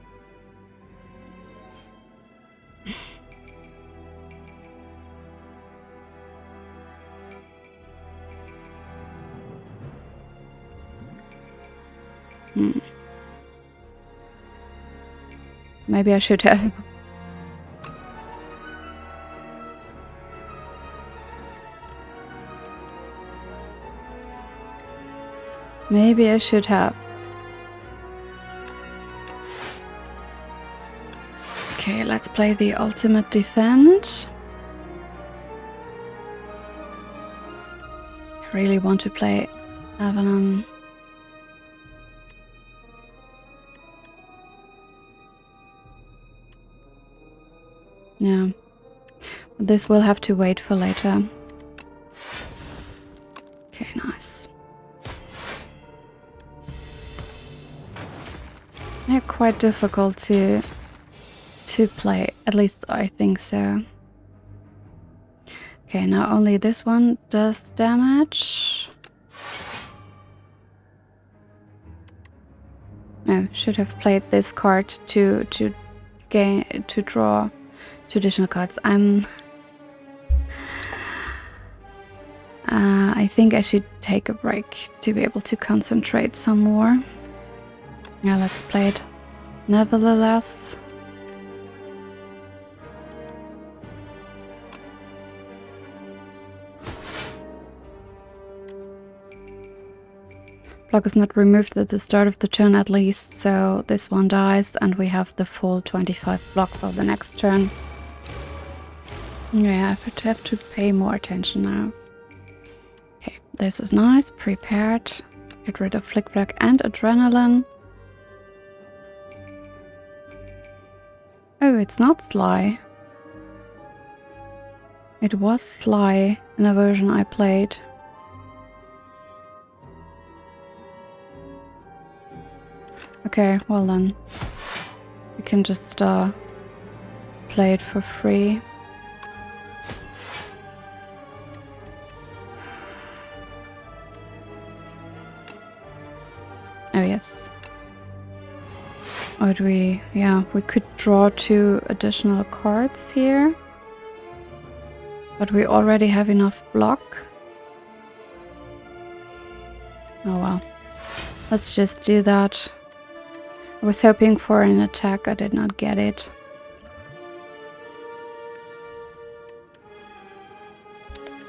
Maybe I should have. Maybe I should have. Okay, let's play the ultimate defend. I really want to play Avenum. Yeah, this will have to wait for later. Okay, nice. They're quite difficult to play, at least I think so. Okay, now only this one does damage. No, should have played this card to draw 2 additional cards. I think I should take a break to be able to concentrate some more. Yeah, let's play it. Nevertheless. Block is not removed at the start of the turn at least, so this one dies and we have the full 25 block for the next turn. Yeah, I have to pay more attention now. Okay, this is nice. Prepared. Get rid of Flickflack and Adrenaline. Oh, it's not Sly. It was Sly in a version I played. Okay, well then. We can just play it for free. Oh yes. Or do we... yeah, we could draw 2 additional cards here. But we already have enough block. Oh well. Let's just do that. I was hoping for an attack, I did not get it.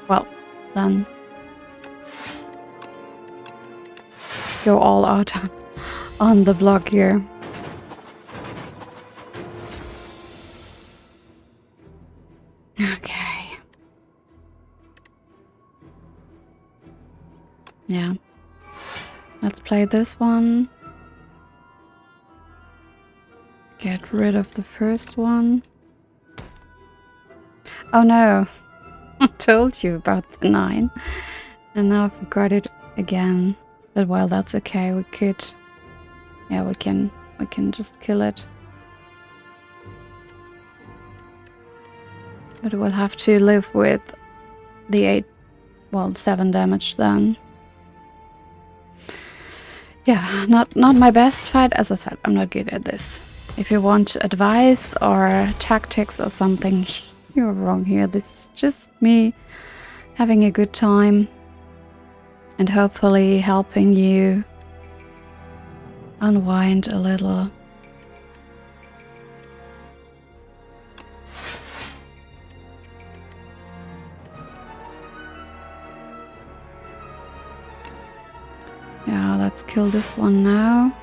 Well, then go all out on the block here. Okay. Yeah. Let's play this one. Get rid of the first one. Oh no, I told you about the 9. And now I forgot it again. But well, that's okay. We could... Yeah, we can just kill it. But we'll have to live with the 7 damage then. Yeah, not my best fight. As I said, I'm not good at this. If you want advice or tactics or something, you're wrong here. This is just me having a good time and hopefully helping you unwind a little. Yeah, let's kill this one now.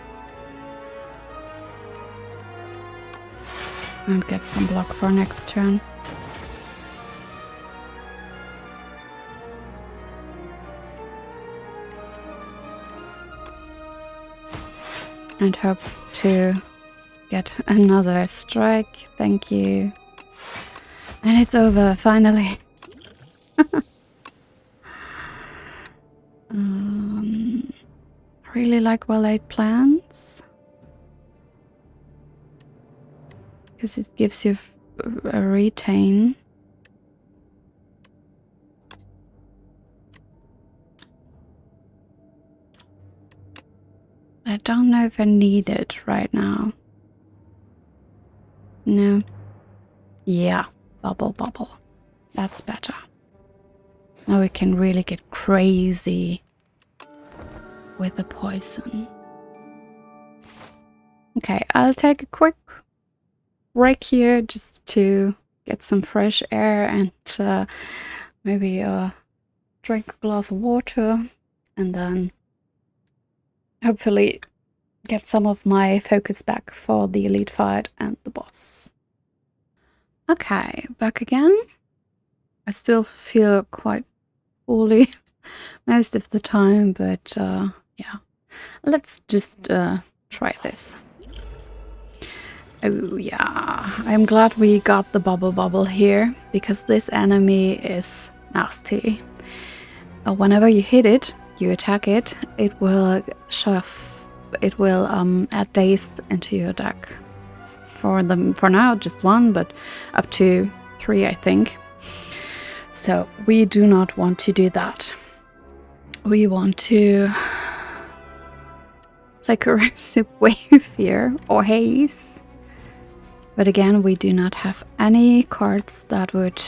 And get some block for next turn. And hope to get another strike. Thank you. And it's over, finally. I really like well-laid plans. Because it gives you a retain. I don't know if I need it right now. No. Yeah, bubble. That's better. Now we can really get crazy with the poison. Okay, I'll take a quick break here just to get some fresh air and maybe drink a glass of water, and then hopefully get some of my focus back for the elite fight and the boss. Okay, back again. I still feel quite poorly most of the time, but yeah. Let's just try this. Oh yeah, I'm glad we got the bubble here, because this enemy is nasty. Whenever you hit it, you attack it, it will add days into your deck. For now, just 1, but up to 3, I think. So we do not want to do that. We want to play corrosive wave here, or haze. But again, we do not have any cards that would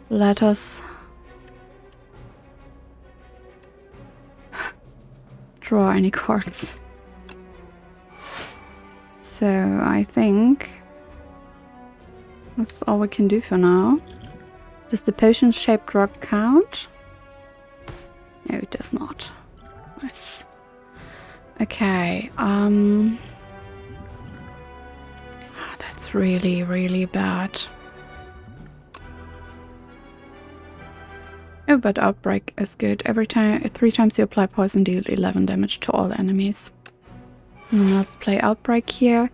let us draw any cards. So I think that's all we can do for now. Does the potion-shaped rock count? No, it does not. Nice. Okay, that's really, really bad. Oh, but Outbreak is good. Every time, 3 times you apply poison, deal 11 damage to all enemies. And let's play Outbreak here.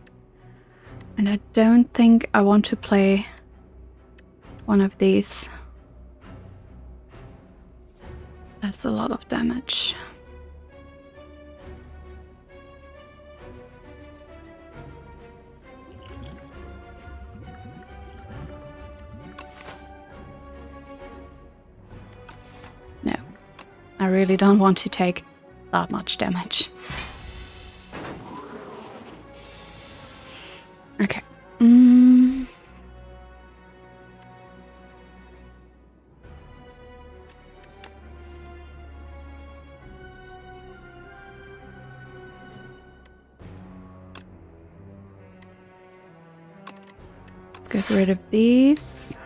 And I don't think I want to play one of these. That's a lot of damage. No, I really don't want to take that much damage. Okay. Let's get rid of these.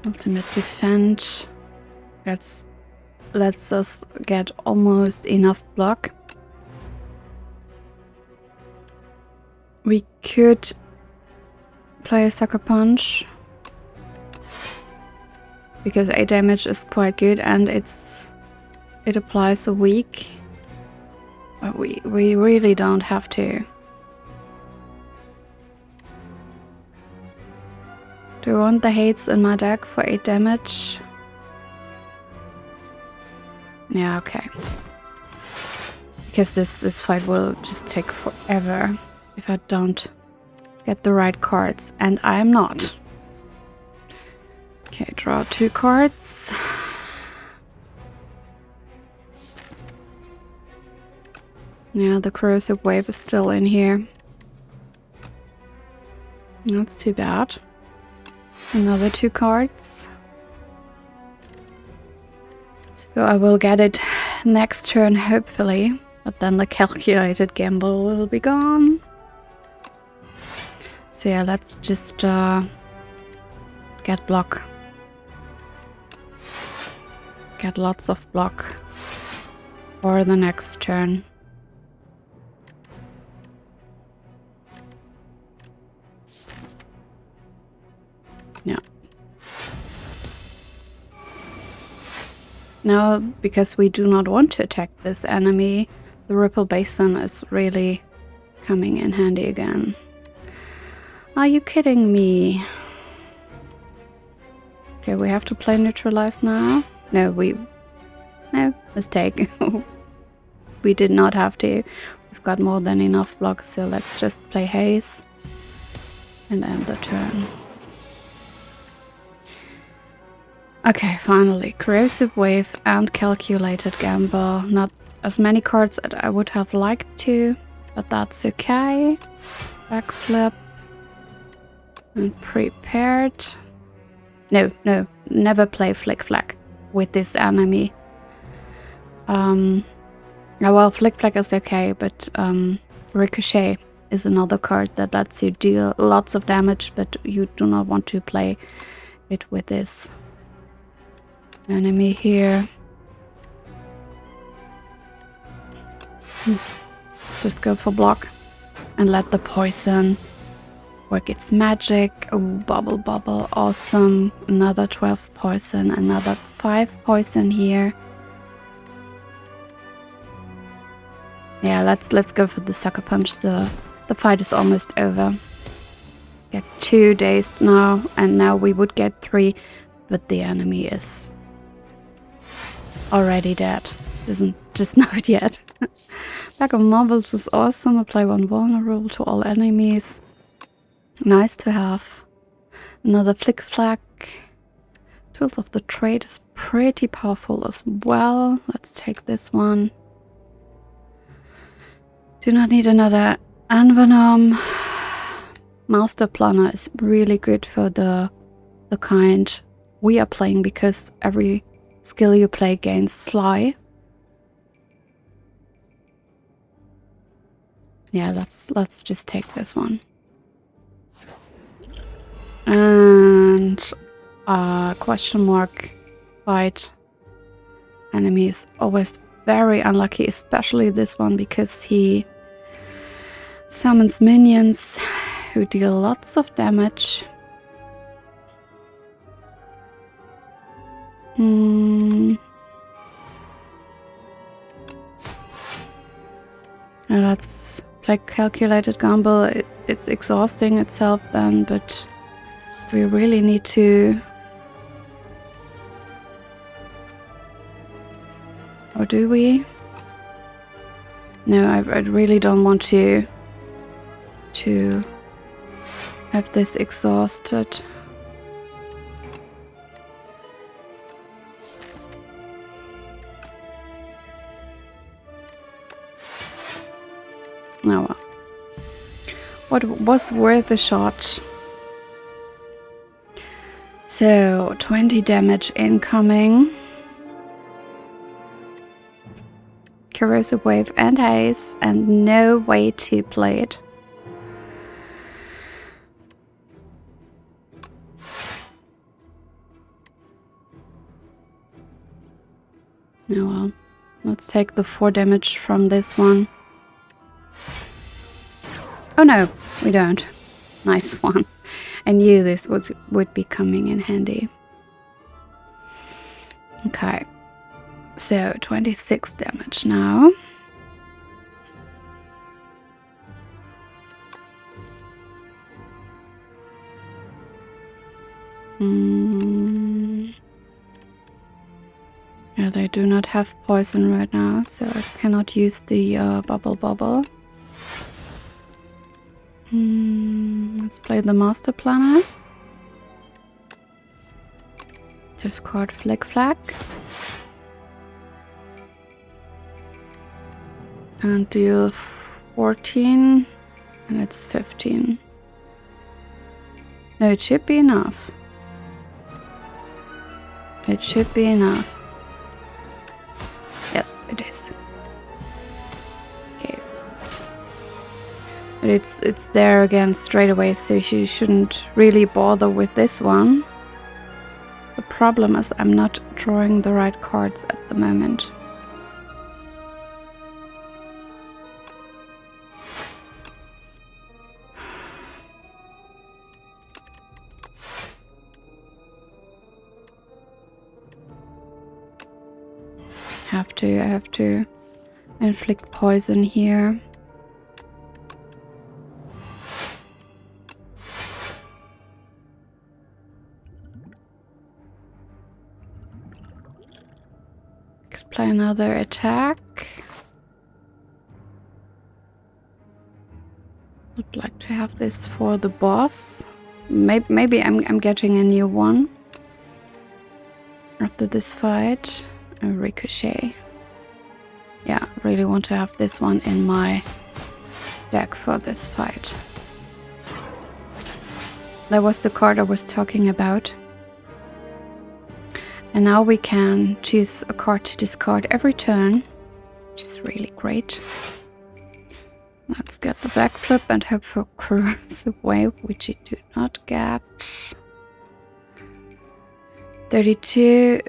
Ultimate defense. Let's us get almost enough block. We could play a Sucker Punch, because 8 damage is quite good and it applies a week. But we really don't have to. Do I want the hates in my deck for 8 damage? Yeah, okay. Because this fight will just take forever if I don't get the right cards. And I am not. Okay, draw 2 cards. Yeah, the corrosive wave is still in here. That's too bad. Another 2 cards. So I will get it next turn, hopefully. But then the calculated gamble will be gone. So yeah, let's just get block. Get lots of block for the next turn. Yeah. Now, because we do not want to attack this enemy, the Ripple Basin is really coming in handy again. Are you kidding me? Okay, we have to play neutralize now. No, mistake. We did not have to. We've got more than enough blocks, so let's just play haze and end the turn. Okay, finally, corrosive wave and calculated gamble. Not as many cards as I would have liked to, but that's okay. Backflip and prepared. No, never play flick flack with this enemy. Well, flick flack is okay, but ricochet is another card that lets you deal lots of damage, but you do not want to play it with this enemy here. Let's just go for block and let the poison work its magic. Oh, bubble, awesome. Another 12 poison, another 5 poison here. Yeah, let's go for the sucker punch. The fight is almost over. Get 2 days now, and now we would get 3, but the enemy is already dead. Doesn't just know it yet. Bag of Marbles is awesome. Apply 1 vulnerable to all enemies. Nice to have. Another flick flack. Tools of the Trade is pretty powerful as well. Let's take this one. Do not need another Envenom. Master Planner is really good for the kind we are playing, because every skill you play gains Sly. Yeah, let's just take this one. And question mark fight. Enemy is always very unlucky, especially this one, because he summons minions who deal lots of damage. Let's play calculated gamble. It's exhausting itself then, but we really need to... Or do we? No, I really don't want to have this exhausted. Oh well. What was worth a shot? So, 20 damage incoming. Corrosive Wave and Haze, and no way to play it. Oh well. Let's take the 4 damage from this one. Oh no, we don't. Nice one. I knew this would be coming in handy. Okay. So, 26 damage now. Yeah, they do not have poison right now, so I cannot use the bubble. Let's play the master planner. Discard flag. And deal 14, and it's 15. No, it should be enough. It should be enough. Yes, it is. Okay. But it's there again straight away, so you shouldn't really bother with this one. The problem is I'm not drawing the right cards at the moment. I have to inflict poison here. Could play another attack. Would like to have this for the boss. Maybe I'm getting a new one after this fight. A ricochet. Yeah, really want to have this one in my deck for this fight. That was the card I was talking about. And now we can choose a card to discard every turn, which is really great. Let's get the backflip and hope for corrosive wave, which you do not get. 32,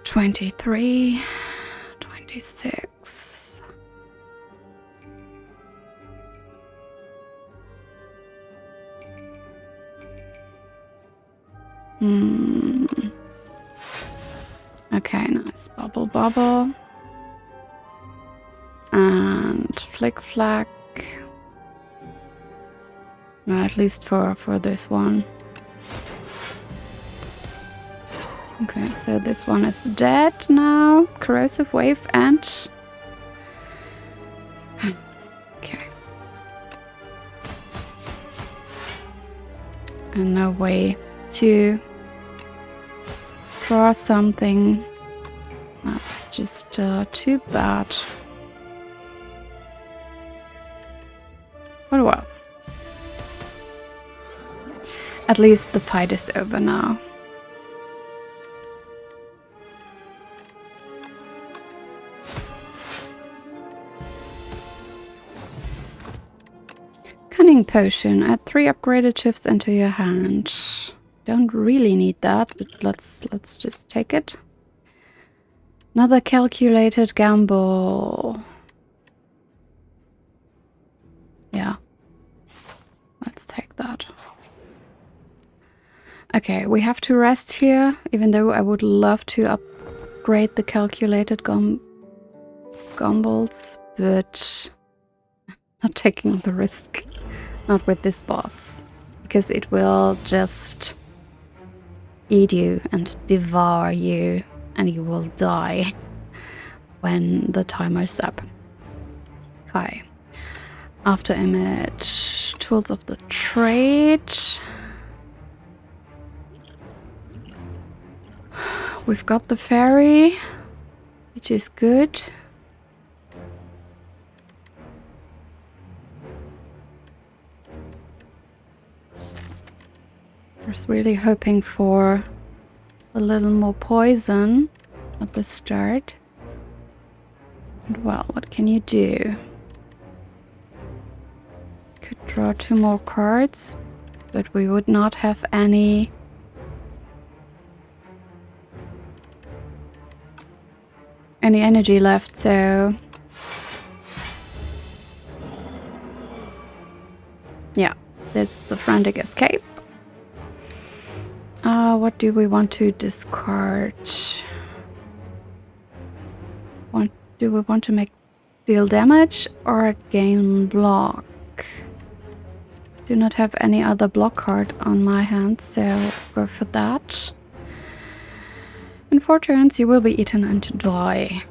23, 26. Okay, nice. Bubble. And flag. Well, at least for this one. Okay, so this one is dead now. Corrosive wave and... Okay. And no way to draw something. That's just too bad. But well. At least the fight is over now. Cunning potion. Add 3 upgraded chips into your hand. Don't really need that, but let's just take it. Another calculated gamble. Yeah. Let's take that. Okay, we have to rest here, even though I would love to upgrade the calculated gambles, but not taking the risk. Not with this boss, because it will just eat you and devour you, and you will die when the timer's up. Okay. After image, tools of the trade. We've got the fairy, which is good. I was really hoping for a little more poison at the start. And well, what can you do? Could draw 2 more cards, but we would not have any energy left, so yeah, this is the frantic escape. What do we want to discard? Do we want to deal damage or gain block? Do not have any other block card on my hand, so go for that. In 4 turns you will be eaten and die.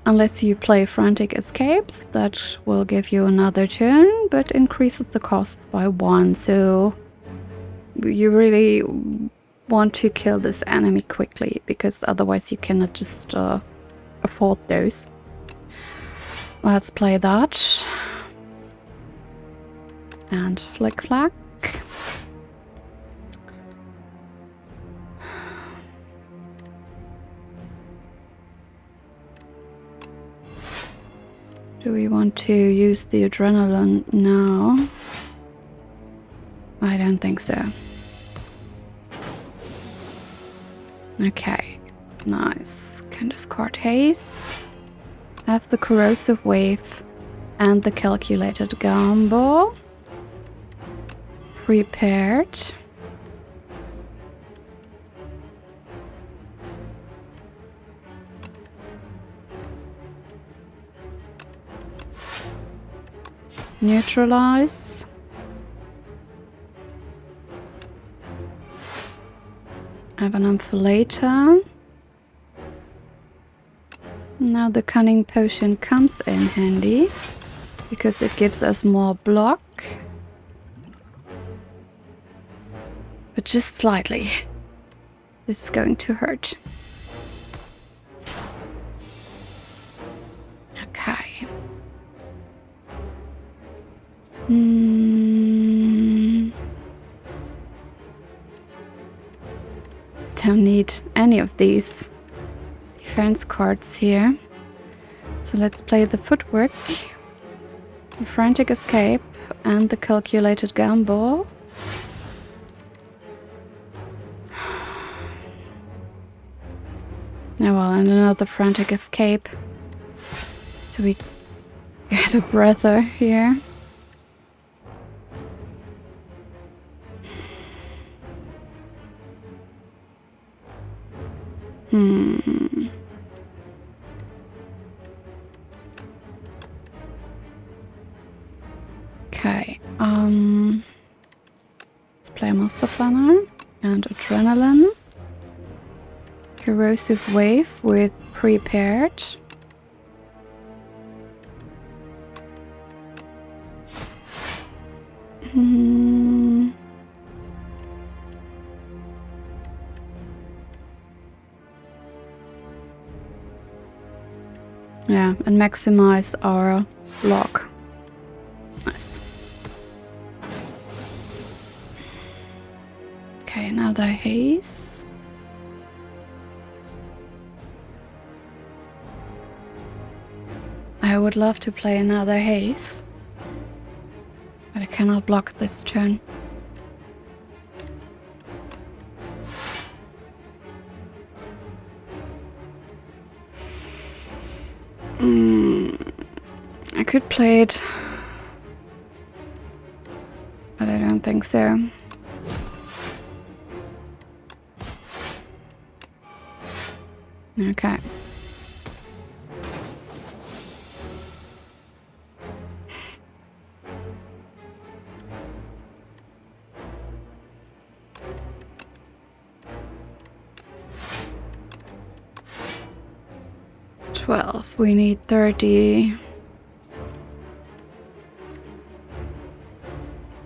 Unless you play frantic escapes, that will give you another turn, but increases the cost by 1, so you really want to kill this enemy quickly, because otherwise you cannot just afford those. Let's play that. And flick flack. Do we want to use the adrenaline now? I don't think so. Okay, nice. Can discard haste. Have the corrosive wave and the calculated gamble prepared. Neutralize. Have an for later. Now the cunning potion comes in handy because it gives us more block, but just slightly. This is going to hurt. Okay. Don't need any of these defense cards here. So let's play the footwork, the frantic escape, and the calculated gamble. Oh well, and another frantic escape. So we get a breather here. Okay, let's play a Master Planner and Adrenaline. Corrosive Wave with Prepared. Yeah, and maximize our block. Nice. Okay, another haze. I would love to play another haze, but I cannot block this turn. I could play it, but I don't think so. Okay. We need 30.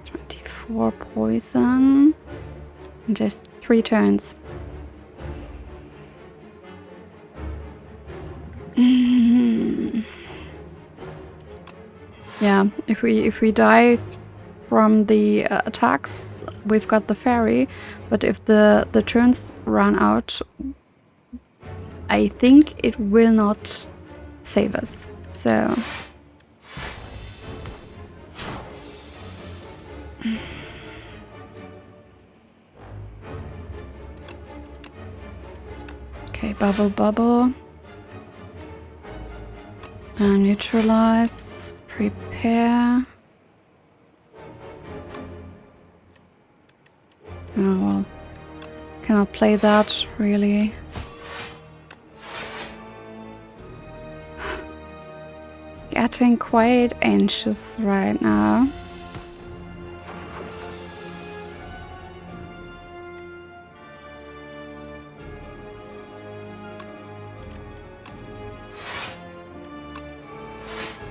24 poison. Just 3 turns. Yeah, if we die from the attacks, we've got the fairy, but if the turns run out, I think it will not save us. So okay, bubble. Neutralize, prepare. Oh well, cannot play that really. Getting quite anxious right now.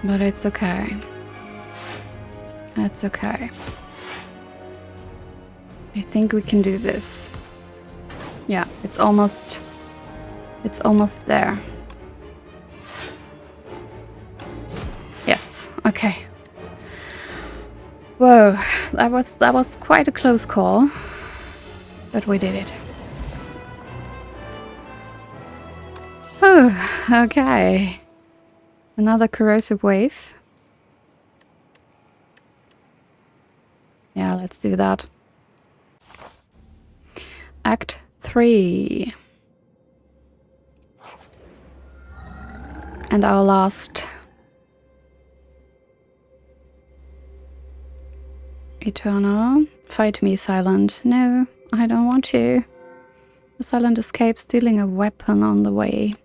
But it's okay. It's okay. I think we can do this. Yeah, it's almost there. Yes, okay. Whoa, that was quite a close call. But we did it. Oh, okay. Another corrosive wave. Yeah, let's do that. Act 3. And our last Eternal. Fight me, Silent. No, I don't want to. The Silent escapes, stealing a weapon on the way.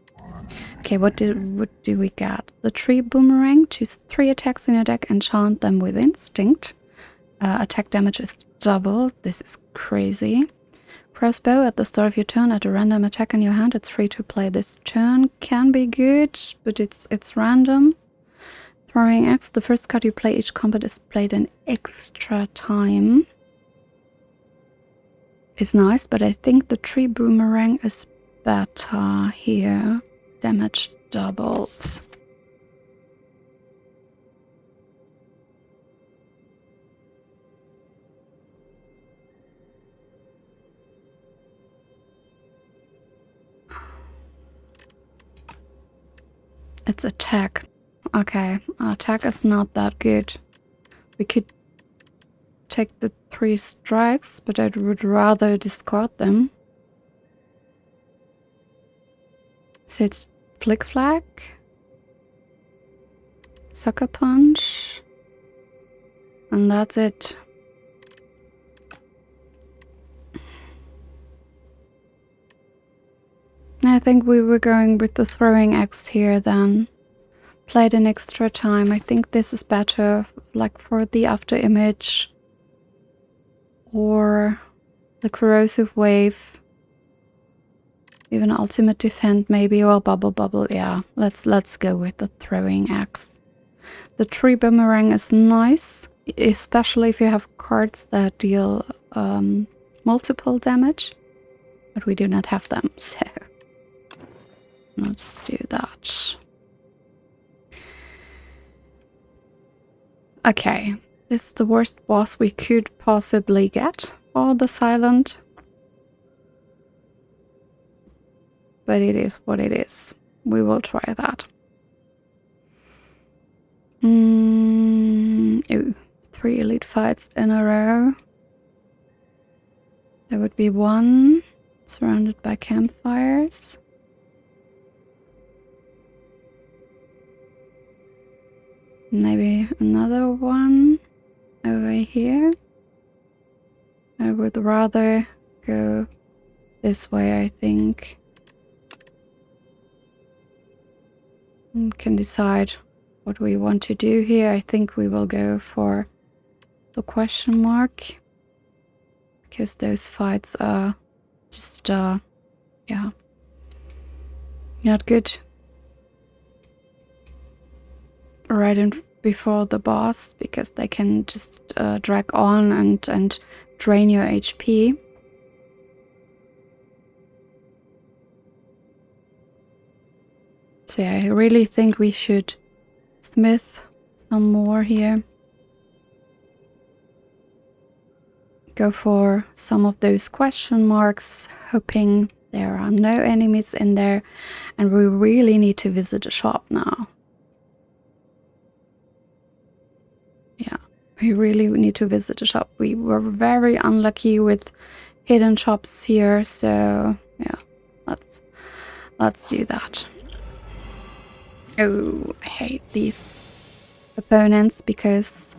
Okay, what do we get? The tree boomerang. Choose 3 attacks in your deck, enchant them with instinct. Attack damage is doubled. This is crazy. Crossbow. At the start of your turn, add a random attack in your hand. It's free to play this turn. Can be good, but it's random. Throwing axe. The first card you play each combat is played in extra time. It's nice, but I think the tree boomerang is better here. Damage doubled. It's attack. Okay, attack is not that good. We could take the 3 strikes, but I would rather discard them. So it's Flick Flag, Sucker Punch, and that's it. I think we were going with the throwing axe here then. Played an extra time. I think this is better, like for the after image or the corrosive wave. Even ultimate defend maybe, or bubble. Yeah, let's go with the throwing axe. The tree boomerang is nice, especially if you have cards that deal multiple damage, but we do not have them, so let's do that. Okay, this is the worst boss we could possibly get for the Silent. But it is what it is. We will try that. Ooh, 3 elite fights in a row. There would be 1 surrounded by campfires. Maybe another one over here. I would rather go this way, I think. We can decide what we want to do here. I think we will go for the question mark, because those fights are just, yeah, not good. Right in before the boss, because they can just drag on and drain your HP. So yeah, I really think we should smith some more here. Go for some of those question marks, hoping there are no enemies in there, and we really need to visit a shop now. Yeah, we really need to visit a shop. We were very unlucky with hidden shops here, so yeah, let's do that. Oh, I hate these opponents, because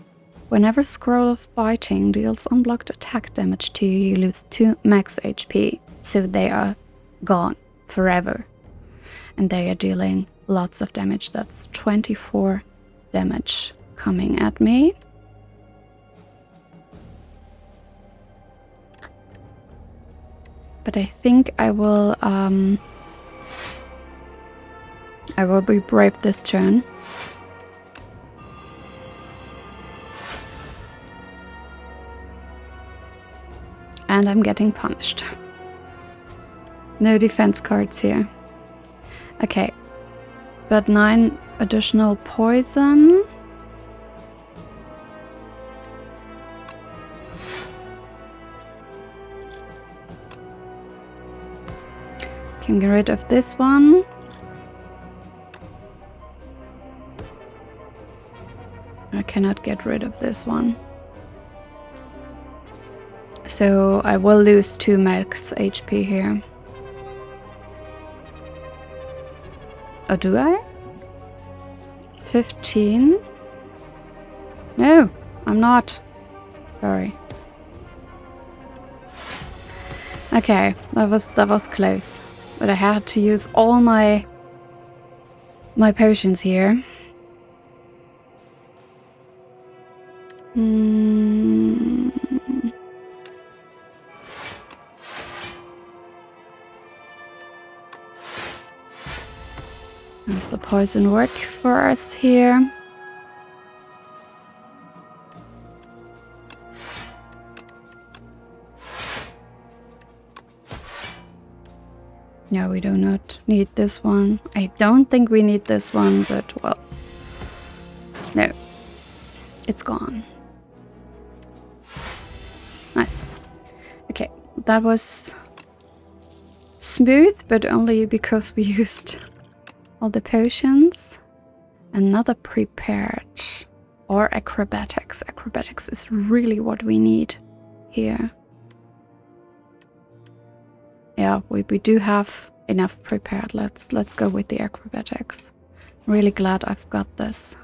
whenever Scroll of Biting deals unblocked attack damage to you, you lose 2 max HP, so they are gone forever. And they are dealing lots of damage. That's 24 damage coming at me. But I think I will be brave this turn. And I'm getting punished. No defense cards here. Okay. But 9 additional poison. Can get rid of this one. I cannot get rid of this one. So I will lose 2 max HP here. Oh, do I? 15? No, I'm not. Sorry. Okay, that was close. But I had to use all my potions here. Does the poison work for us here? No, we do not need this one. I don't think we need this one, but well. No. It's gone. Nice. Okay, that was smooth, but only because we used all the potions. Another prepared or acrobatics. Acrobatics is really what we need here. Yeah, we do have enough prepared. Let's go with the acrobatics. Really glad I've got this.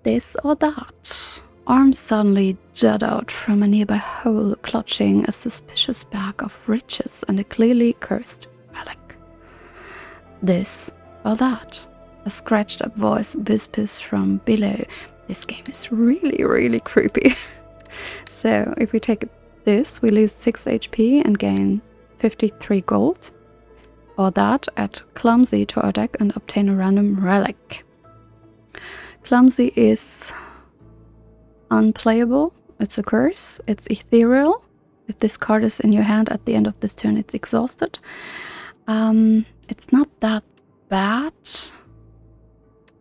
This or that. Arms suddenly jut out from a nearby hole, clutching a suspicious bag of riches and a clearly cursed relic. This or that. A scratched up voice whispers from below. This game is really, really creepy. So if we take this, we lose 6 HP and gain 53 gold. Or that, add Clumsy to our deck and obtain a random relic. Clumsy is unplayable. It's a curse. It's ethereal. If this card is in your hand at the end of this turn, it's exhausted. It's not that bad.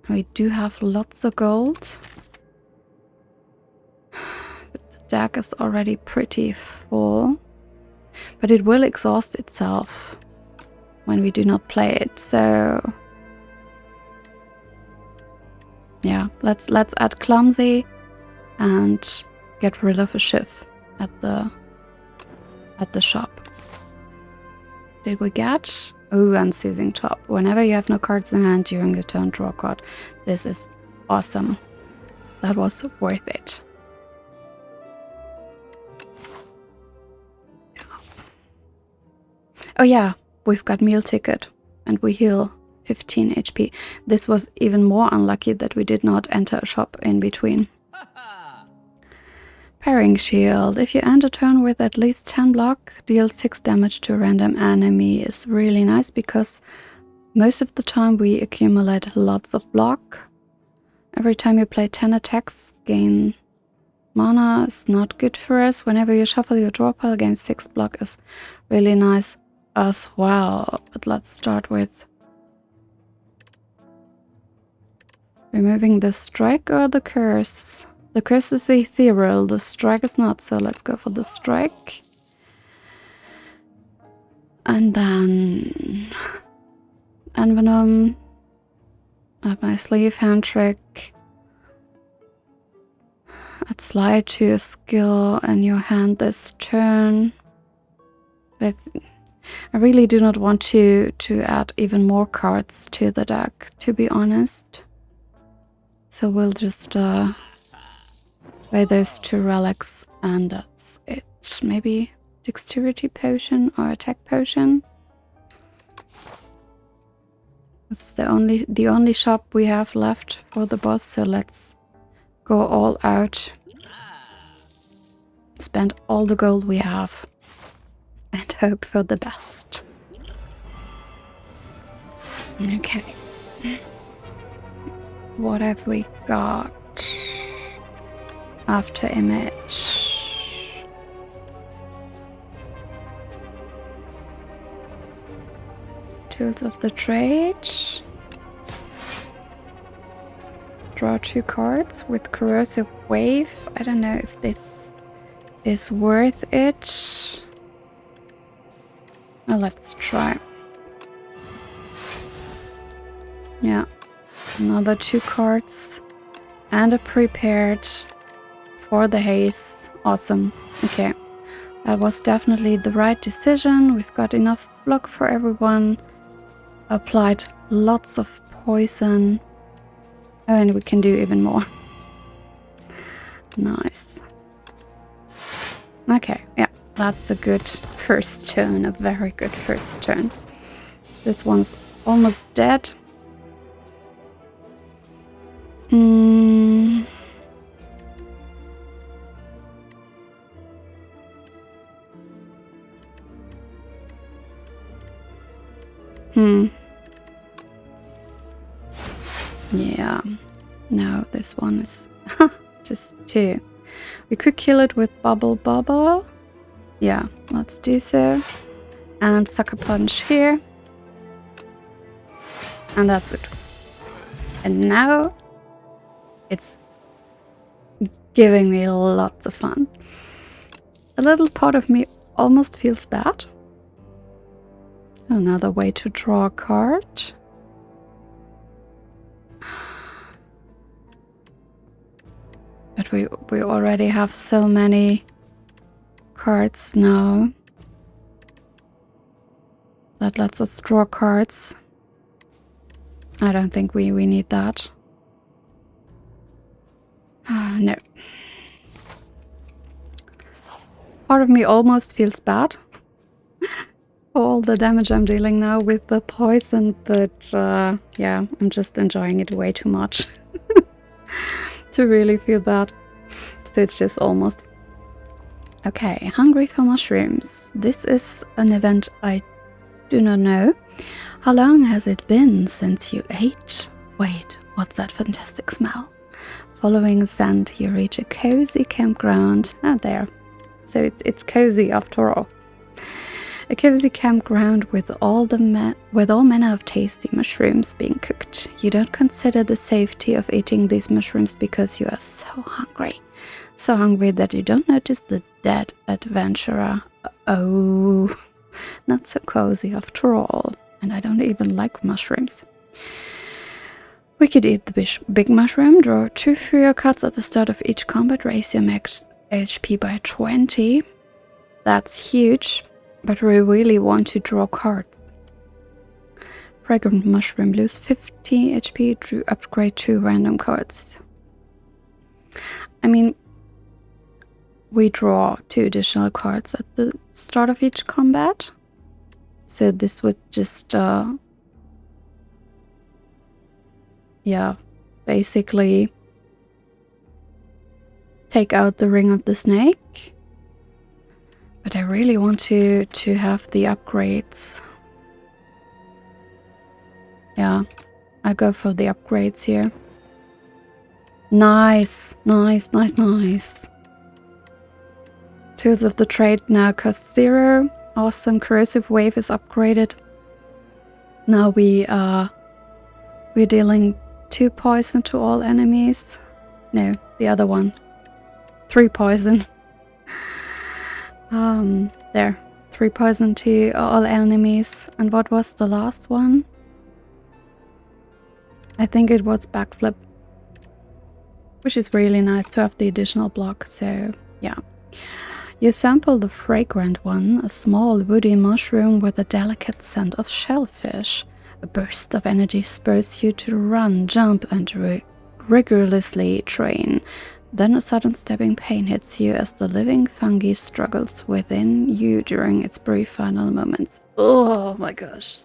We do have lots of gold. But the deck is already pretty full. But it will exhaust itself when we do not play it, so yeah, let's add Clumsy and get rid of a shift at the shop. Did we get? Oh, Unceasing Top. Whenever you have no cards in hand during your turn, draw a card. This is awesome. That was worth it. Oh yeah, we've got Meal Ticket and we heal 15 HP. This was even more unlucky that we did not enter a shop in between. Parrying Shield. If you end a turn with at least 10 block, deal 6 damage to a random enemy is really nice because most of the time we accumulate lots of block. Every time you play 10 attacks, gain mana is not good for us. Whenever you shuffle your draw pile, gain 6 block is really nice as well. But let's start with removing the strike or the curse. The curse is ethereal, the strike is not, so let's go for the strike. And then Envenom, up my sleeve, hand trick. Add Slide to a skill in your hand this turn. But I really do not want to add even more cards to the deck, to be honest. So we'll just play those 2 relics and that's it. Maybe dexterity potion or attack potion. This is the only shop we have left for the boss, so let's go all out. Spend all the gold we have and hope for the best. Okay. What have we got? After image. Tools of the trade. Draw 2 cards with corrosive wave. I don't know if this is worth it. Well, let's try. Yeah, another 2 cards and a prepared for the haze. Awesome. Okay, that was definitely the right decision. We've got enough block for everyone. Applied lots of poison. Oh, and we can do even more. Nice. Okay, yeah, that's a good first turn. A very good first turn. This one's almost dead. Yeah. No, this one is just 2. We could kill it with bubble. Yeah, let's do so. And sucker punch here. And that's it. And now it's giving me lots of fun. A little part of me almost feels bad. Another way to draw a card. But we already have so many cards now that lets us draw cards. I don't think we need that. No. Part of me almost feels bad for all the damage I'm dealing now with the poison, but yeah, I'm just enjoying it way too much to really feel bad. So it's just almost. Okay, hungry for mushrooms. This is an event I do not know. How long has it been since you ate? Wait, what's that fantastic smell? Following the scent, you reach a cozy campground. Ah, there. So it's cozy after all. A cozy campground with all manner of tasty mushrooms being cooked. You don't consider the safety of eating these mushrooms because you are so hungry. So hungry that you don't notice the dead adventurer. Oh, not so cozy after all. And I don't even like mushrooms. We could eat the big mushroom, draw 2 Furio cards at the start of each combat, raise your max HP by 20. That's huge, but we really want to draw cards. Fragrant mushroom, lose 50 HP to upgrade 2 random cards. I mean, we draw 2 additional cards at the start of each combat. So this would just, yeah, basically take out the ring of the snake. But I really want to have the upgrades. Yeah, I go for the upgrades here. Nice, nice, nice, nice. Tools of the trade now cost 0. Awesome, corrosive wave is upgraded. Now we're dealing 2 poison to all enemies. No, the other one. 3 poison. There. 3 poison to all enemies. And what was the last one? I think it was backflip. Which is really nice to have the additional block, so yeah. You sample the fragrant one, a small woody mushroom with a delicate scent of shellfish. A burst of energy spurs you to run, jump, and rigorously train. Then a sudden stabbing pain hits you as the living fungi struggles within you during its brief final moments. Oh my gosh.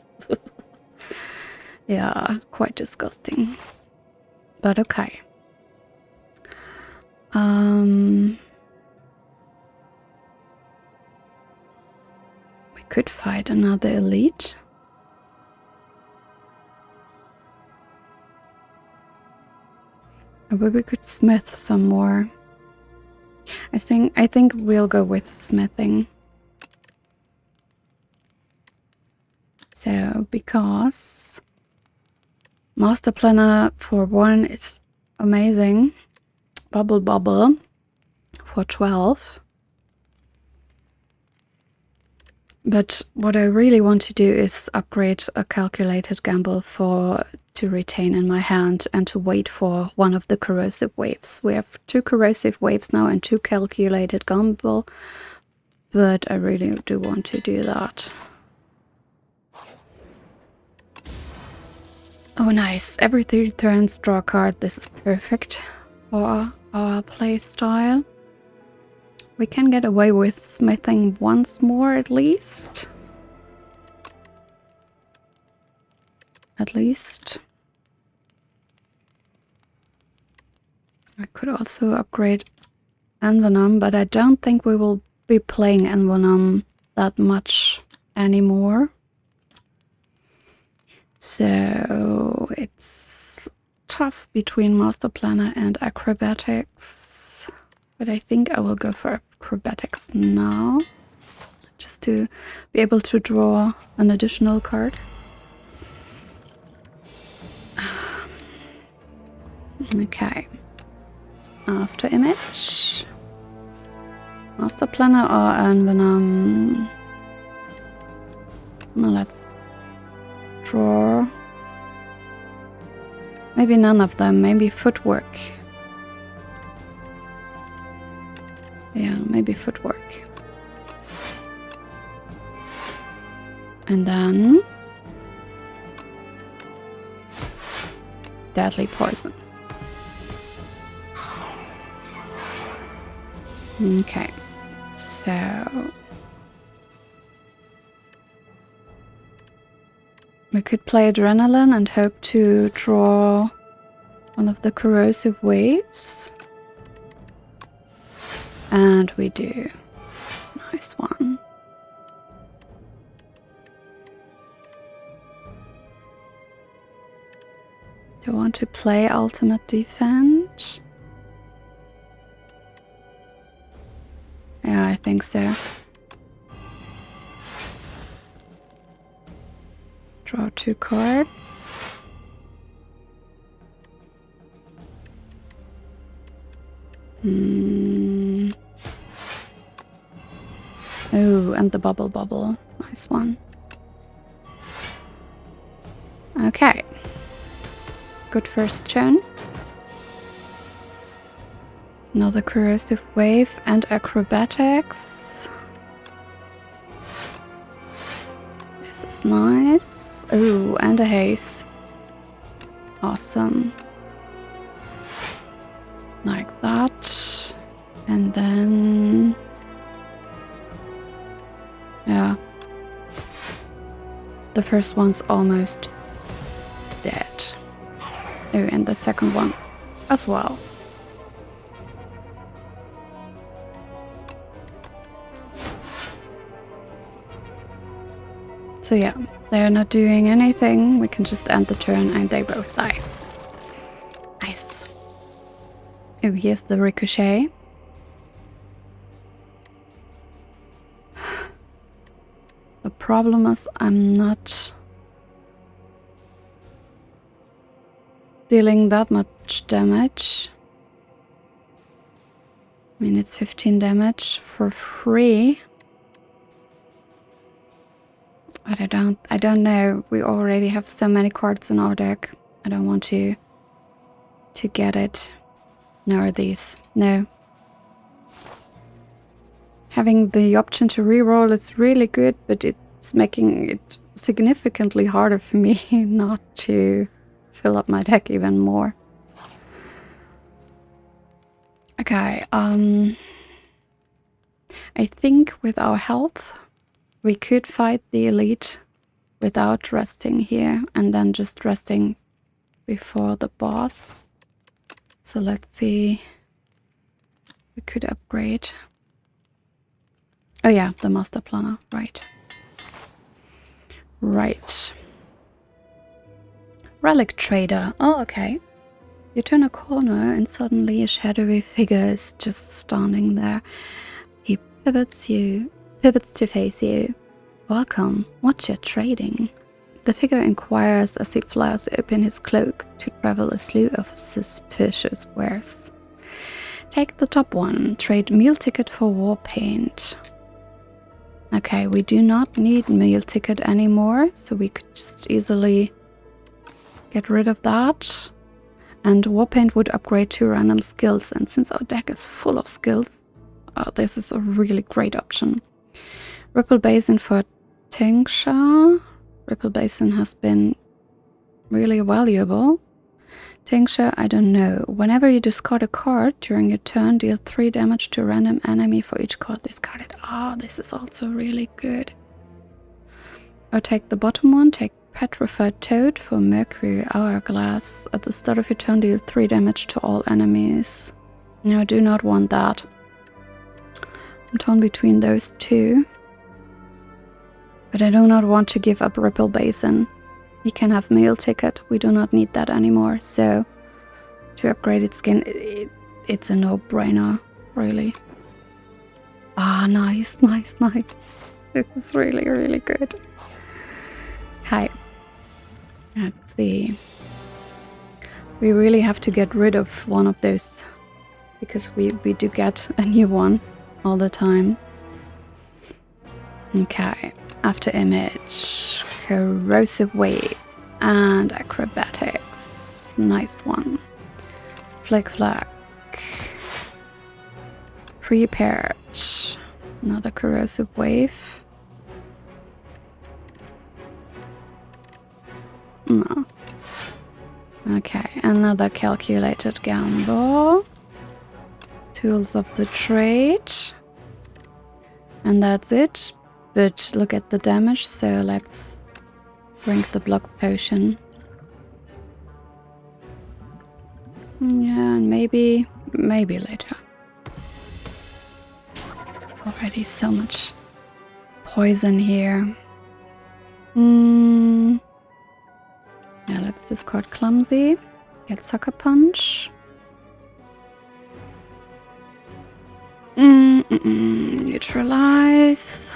Yeah, quite disgusting. But okay. We could fight another elite. Or we could smith some more. I think we'll go with smithing. So, because Master Planner for 1 is amazing. Bubble Bubble for 12. But what I really want to do is upgrade a calculated gamble to retain in my hand and to wait for one of the corrosive waves. We have 2 corrosive waves now and 2 calculated gamble, but I really do want to do that. Oh nice, every 3 turns draw a card. This is perfect for our play style. We can get away with smithing once more at least. At least. I could also upgrade Envenom, but I don't think we will be playing Envenom that much anymore. So it's tough between Master Planner and Acrobatics. But I think I will go for Acrobatics now. Just to be able to draw an additional card. Okay. After image. Master Planner or Envenom? Well, let's draw. Maybe none of them. Maybe footwork. Yeah, maybe footwork. And then deadly poison. Okay, so we could play Adrenaline and hope to draw one of the corrosive waves. And we do. Nice one. Do I want to play Ultimate Defense? Yeah, I think so. Draw 2 cards. Oh, and the bubble bubble. Nice one. Okay. Good first turn. Another corrosive wave and acrobatics. This is nice. Oh, and a haze. Awesome. Like that. And then... yeah. The first one's almost dead. Oh, and the second one as well. So yeah, they're not doing anything. We can just end the turn and they both die. Nice. Oh, here's the ricochet. The problem is I'm not dealing that much damage. I mean, it's 15 damage for free. But I don't know. We already have so many cards in our deck. I don't want to get it. Nor these. No. Having the option to reroll is really good, but it's making it significantly harder for me not to fill up my deck even more. Okay, I think with our health we could fight the elite without resting here and then just resting before the boss. So let's see. We could upgrade. Oh yeah, the Master Planner, right. Right. Relic Trader. Oh, okay. You turn a corner and suddenly a shadowy figure is just standing there. He pivots to face you. Welcome. What's your trading? The figure inquires as he flies open his cloak to travel a slew of suspicious wares. Take the top one. Trade meal ticket for war paint. Okay, we do not need meal ticket anymore, so we could just easily get rid of that. And war paint would upgrade to random skills, and since our deck is full of skills, this is a really great option. Ripple Basin for tincture. Ripple Basin has been really valuable. Tincture, I don't know. Whenever you discard a card during your turn, deal 3 damage to a random enemy for each card discarded. This is also really good. Or take the bottom one. Take Petrified Toad for Mercury Hourglass. At the start of your turn, deal 3 damage to all enemies. No, I do not want that. I'm torn between those two. But I do not want to give up Ripple Basin. He can have meal ticket. We do not need that anymore. So to upgrade its skin, it's a no-brainer, really. Nice. This is really, really good. Hi. Let's see. We really have to get rid of one of those because we do get a new one all the time. Okay. After image. Corrosive Wave and Acrobatics. Nice one. Flick. Prepared. Another Corrosive Wave. No. Okay, another Calculated Gamble. Tools of the Trade. And that's it. But look at the damage, so let's drink the block potion. Yeah, and maybe later. Already so much poison here. Yeah, let's discard Clumsy. Get Sucker Punch. Neutralize.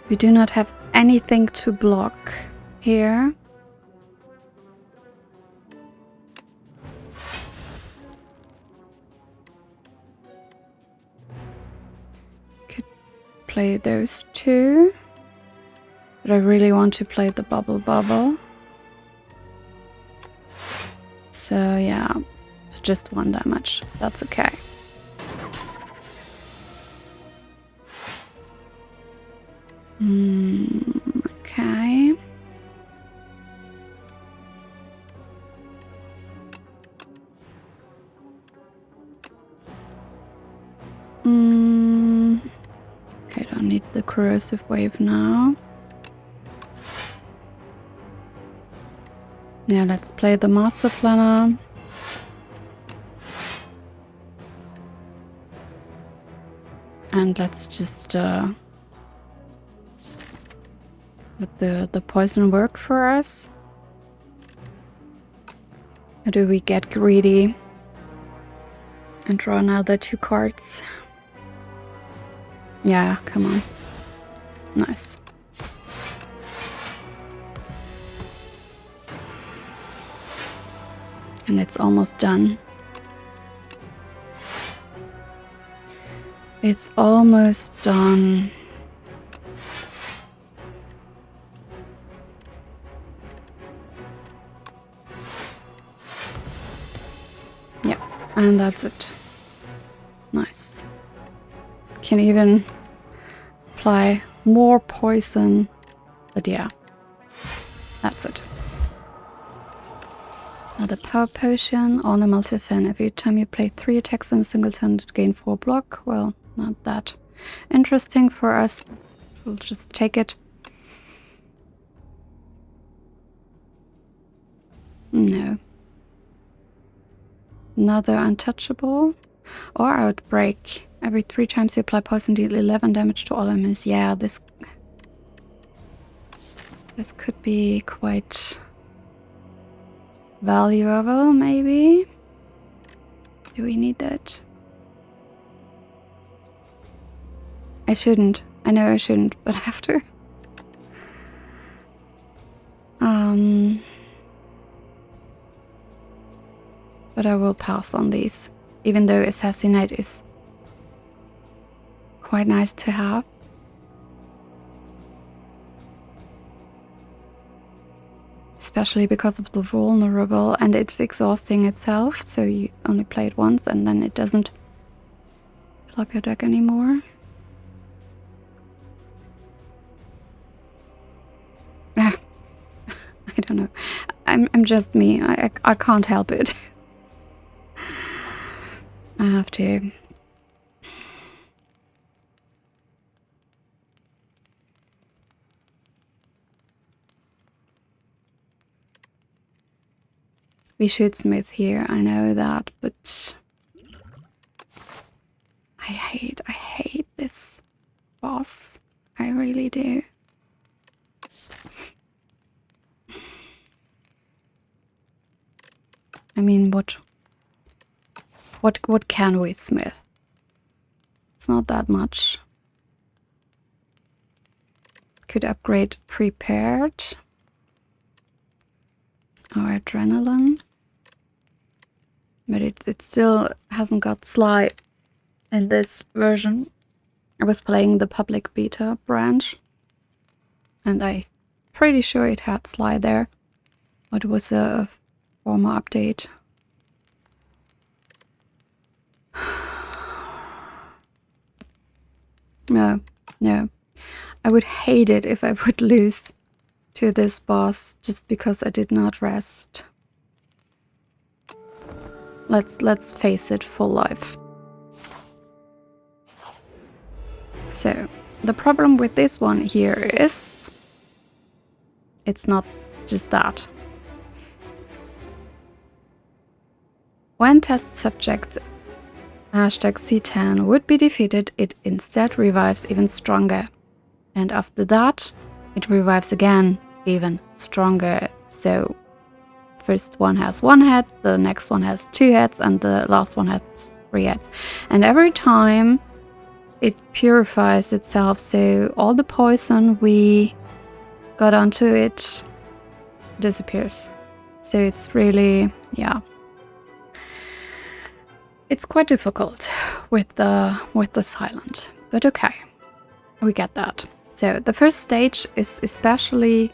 We do not have anything to block here. Could play those two. But I really want to play the Bubble. So yeah, just 1 damage. That's okay. Okay. Okay, don't need the Corrosive Wave now. Yeah, let's play the Master Planner. And let's just let the poison work for us. Or do we get greedy and draw another 2 cards? Yeah, come on. Nice. And it's almost done. It's almost done. Yeah, and that's it. Nice. Can even apply more poison. But yeah, that's it. Another Power Potion on a multi-fan. Every time you play 3 attacks in a single turn to gain 4 block. Well, not that interesting for us. We'll just take it. No. Another Untouchable. Or Outbreak. Every 3 times you apply poison, deal 11 damage to all enemies. Yeah, this could be quite valuable, maybe. Do we need that? I shouldn't. I know I shouldn't, but I have to. But I will pass on these, even though assassinate is quite nice to have. Especially because of the vulnerable, and it's exhausting itself, so you only play it once and then it doesn't fill up your deck anymore. Ah, I don't know. I'm just me. I can't help it. I have to. We should smith here, I know that, but I hate this boss. I really do. I mean, what can we smith? It's not that much. Could upgrade prepared or adrenaline, but it still hasn't got Sly in this version. I was playing the public beta branch, and I'm pretty sure it had Sly there, but it was a former update. No. I would hate it if I would lose to this boss just because I did not rest. Let's face it, full life. So, the problem with this one here is it's not just that. When test subject #C10 would be defeated, it instead revives even stronger. And after that, it revives again even stronger. So, first one has 1 head, the next one has 2 heads, and the last one has 3 heads. And every time it purifies itself, so all the poison we got onto it disappears. So it's really, yeah. It's quite difficult with the silent, but okay, we get that. So the first stage is especially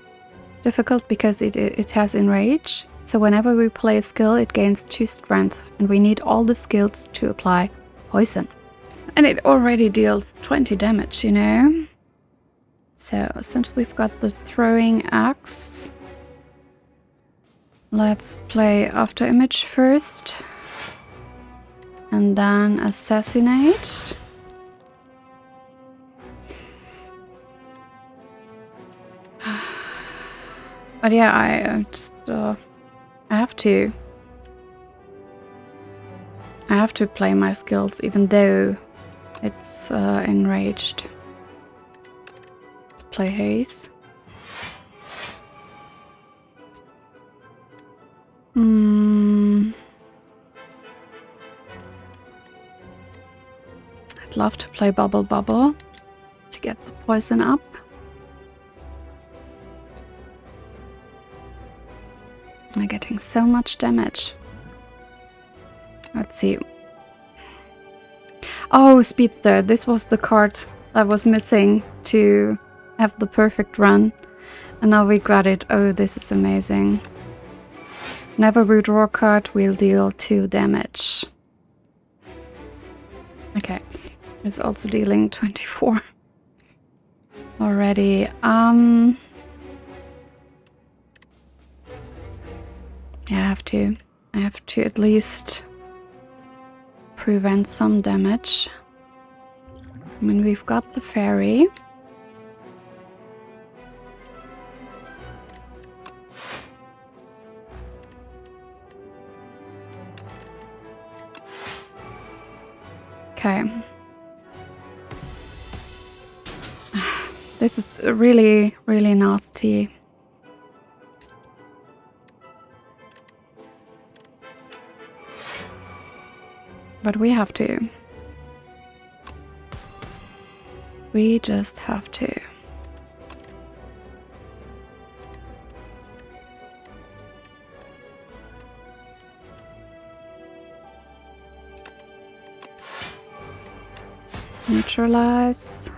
difficult because it has enrage. So whenever we play a skill, it gains 2 strength, and we need all the skills to apply poison. And it already deals 20 damage, you know? So since we've got the throwing axe, let's play after image first. And then assassinate. But yeah, I just I have to play my skills even though it's enraged. Play haze. I'd love to play Bubble Bubble to get the poison up. I'm getting so much damage. Let's see. Oh, Speedster. This was the card that was missing to have the perfect run. And now we got it. Oh, this is amazing. Whenever we draw a card, we'll deal 2 damage. Okay. It's also dealing 24 already. I have to at least prevent some damage. I mean, we've got the fairy. Okay. This is really, really nasty. But we have to. We just have to. neutralize.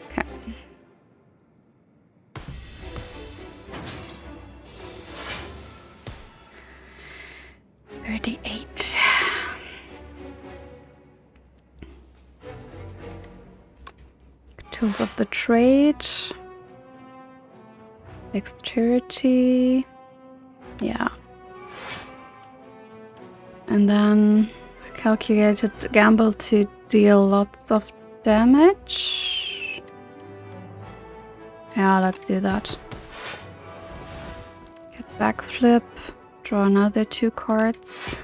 Okay. $38. Tools of the trade. Dexterity. Yeah. And then calculated gamble to deal lots of damage. Yeah, let's do that. Get backflip. Draw another 2 cards.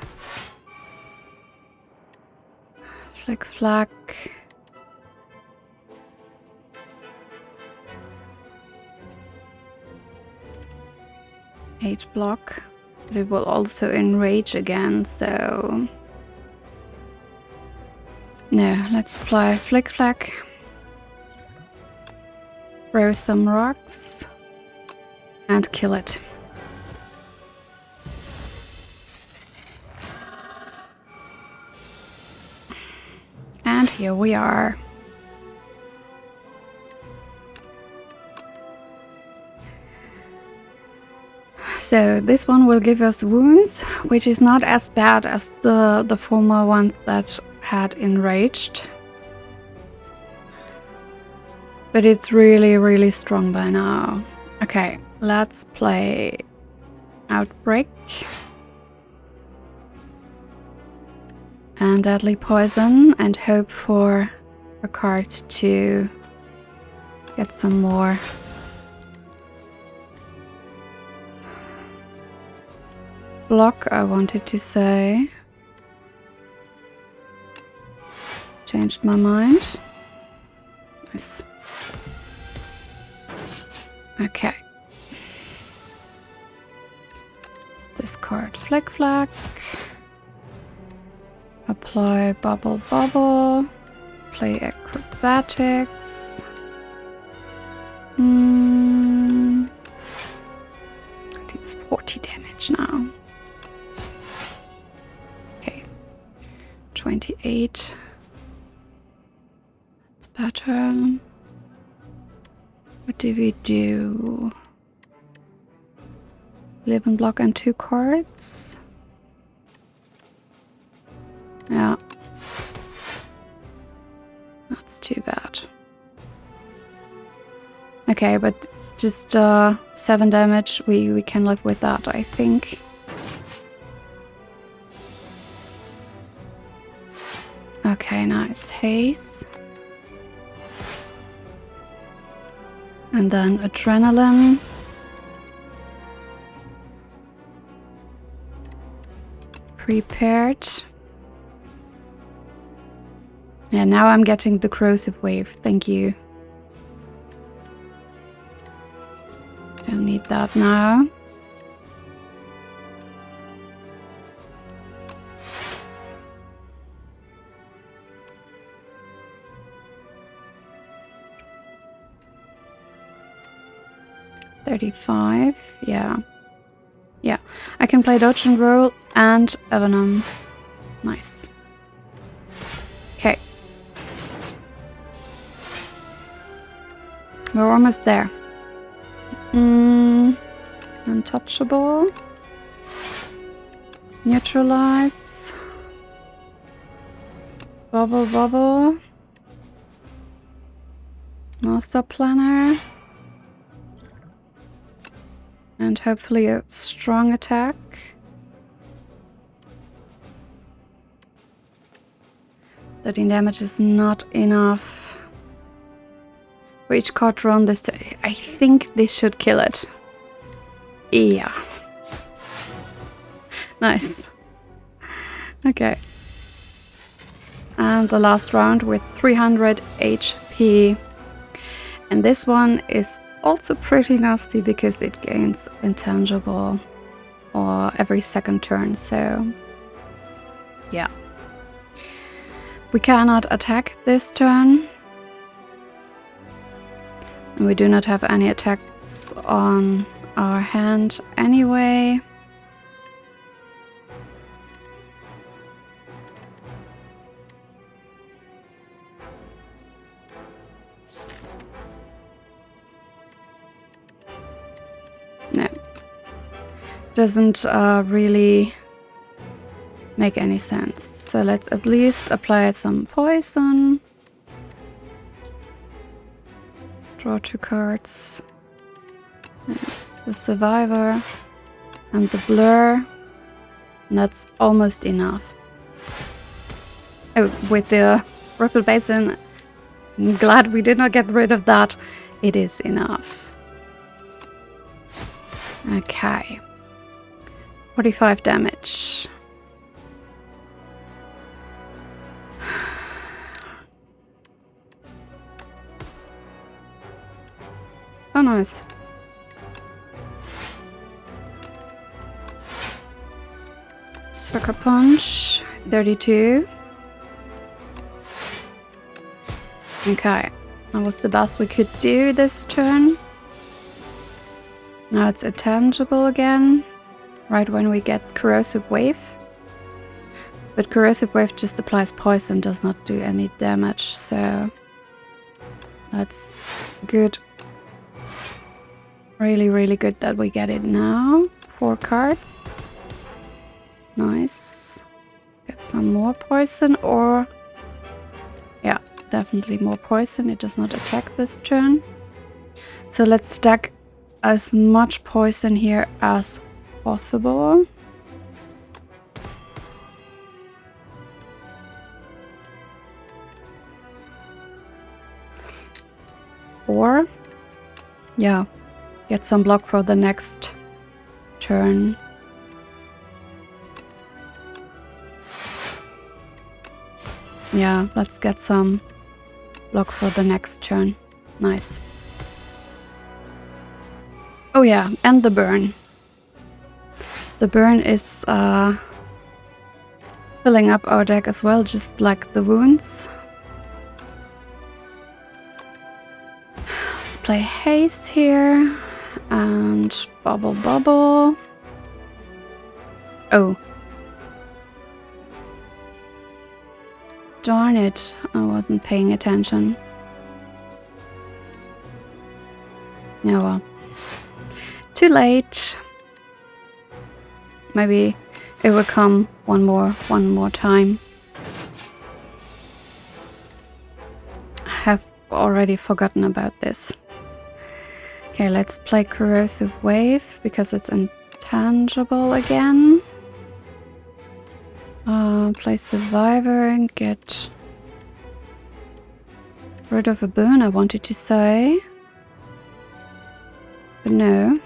Flick flack. Eight block. But it will also enrage again, so... No, let's apply flick flack. Throw some rocks. And kill it. And here we are. So this one will give us wounds, which is not as bad as the former ones that had enraged. But it's really, really strong by now. Okay, let's play Outbreak. And Deadly Poison, and hope for a card to get some more. Block, I wanted to say. Changed my mind. Nice. Okay. Let's discard Flick Flack. Apply Bubble Bubble. Play Acrobatics. It's 40 damage now. 28. That's better. What do we do? 11 block and 2 cards. Yeah. That's too bad. Okay, but it's just 7 damage. We can live with that, I think. Okay, nice. Haze. And then Adrenaline. Prepared. Yeah, now I'm getting the corrosive wave. Thank you. Don't need that now. $35, yeah. Yeah, I can play Dodge and Roll and Avenom. Nice. Okay. We're almost there. Untouchable. Neutralize. Bubble Bubble. Master Planner. And hopefully a strong attack. $13 damage is not enough. For each card drawn this turn, I think this should kill it. Yeah. Nice. Okay. And the last round with 300 HP. And this one is also pretty nasty because it gains intangible or every second turn, so yeah. We cannot attack this turn. And we do not have any attacks on our hand anyway. doesn't really make any sense. So let's at least apply some poison. Draw 2 cards. The survivor and the blur. And that's almost enough. Oh, with the Ripple Basin, I'm glad we did not get rid of that. It is enough. Okay. 45 damage. Oh, nice. Sucker Punch, 32. Okay, that was the best we could do this turn. Now it's intangible again, right when we get Corrosive Wave. But Corrosive Wave just applies poison, does not do any damage, so that's good. Really, really good that we get it now. 4 cards. Nice. Get some more poison, or... yeah, definitely more poison. It does not attack this turn. So let's stack as much poison here as possible. Or, yeah, get some block for the next turn. Yeah, let's get some block for the next turn. Nice. Oh yeah, and the burn. The burn is filling up our deck as well, just like the wounds. Let's play haste here. And bubble bubble. Oh. Darn it, I wasn't paying attention. Oh well. Too late. Maybe it will come one more time. I have already forgotten about this. Okay, let's play Corrosive Wave because it's intangible again. Play Survivor and get rid of a burn, I wanted to say. But no.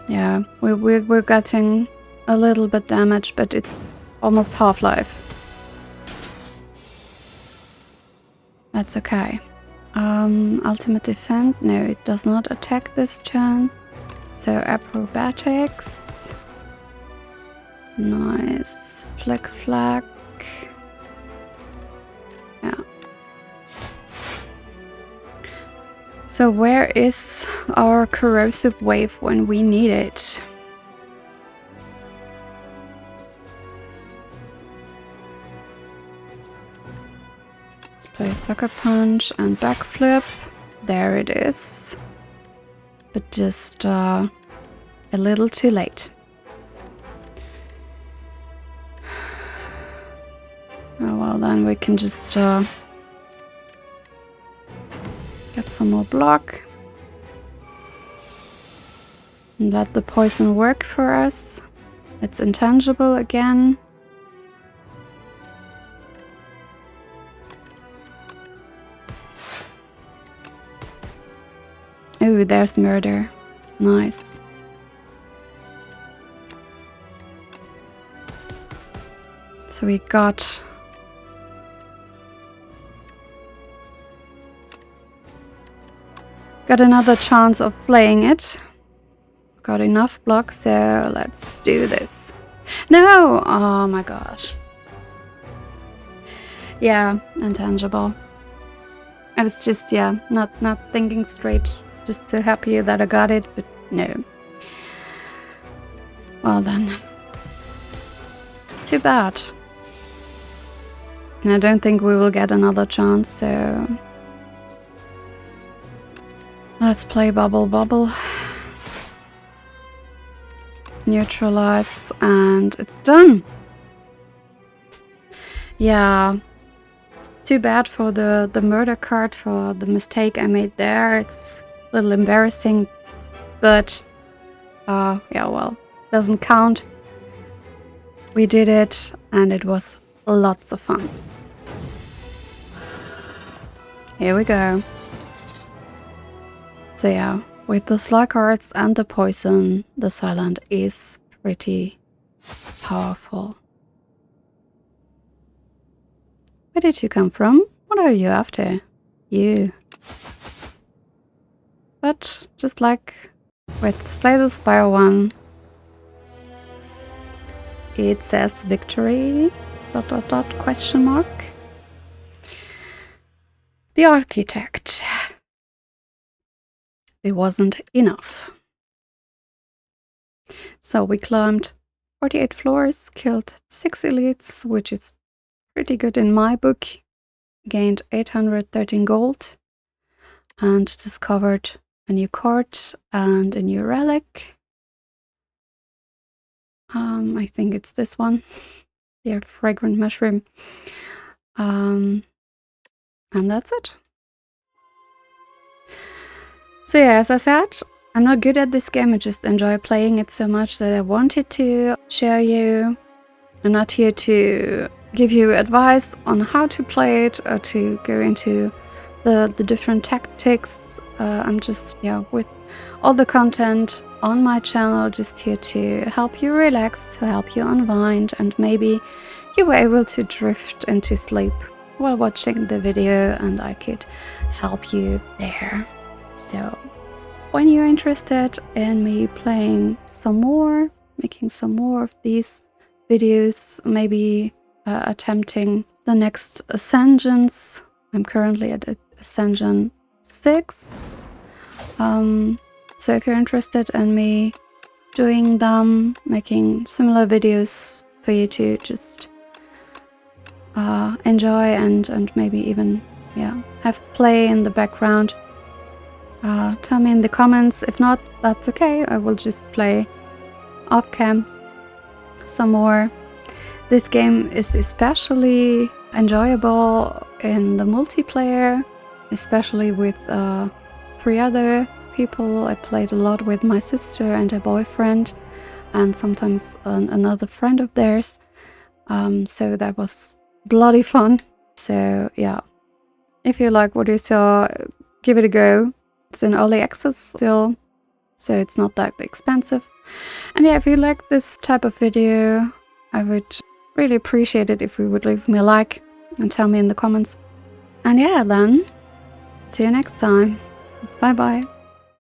Yeah, we're getting a little bit damage, but it's almost half-life. That's okay. Ultimate Defend. No, it does not attack this turn. So acrobatics. Nice. Flick flack. Yeah. So where is our Corrosive Wave when we need it? Play Sucker Punch and Backflip. There it is. But just a little too late. Oh well, then we can just get some more block. And let the poison work for us. It's intangible again. Oh, there's murder. Nice. So we got another chance of playing it. Got enough blocks, so let's do this. No! Oh my gosh. Yeah, intangible. I was just, yeah, not thinking straight. Just too happy that I got it, but no. Well then. Too bad. And I don't think we will get another chance, so... Let's play Bubble Bubble. Neutralize, and it's done! Yeah. Too bad for the murder card, for the mistake I made there. It's a little embarrassing, but... yeah, well, doesn't count. We did it, and it was lots of fun. Here we go. So yeah, with the slug cards and the poison, the silent is pretty powerful. Where did you come from? What are you after? You. But just like with Slay the Spire 1, it says victory, ... question mark. The architect. It wasn't enough. So we climbed 48 floors, killed 6 elites, which is pretty good in my book. Gained 813 gold and discovered a new card and a new relic. I think it's this one, the fragrant mushroom. And that's it. So yeah, as I said, I'm not good at this game. I just enjoy playing it so much that I wanted to share you. I'm not here to give you advice on how to play it or to go into the different tactics. I'm just, yeah, with all the content on my channel, just here to help you relax, to help you unwind, and maybe you were able to drift into sleep while watching the video and I could help you there. So when you're interested in me playing some more, making some more of these videos, maybe attempting the next ascensions. I'm currently at ascension 6. So if you're interested in me doing them, making similar videos for you to just enjoy and maybe even, yeah, have play in the background, tell me in the comments. If not, that's okay. I will just play off cam some more. This game is especially enjoyable in the multiplayer, especially with 3 other people. I played a lot with my sister and her boyfriend, and sometimes another friend of theirs. So that was bloody fun. So yeah, if you like what you saw, give it a go. It's in early access still, so it's not that expensive. And yeah, if you like this type of video, I would really appreciate it if you would leave me a like and tell me in the comments. And yeah, then see you next time. Bye bye.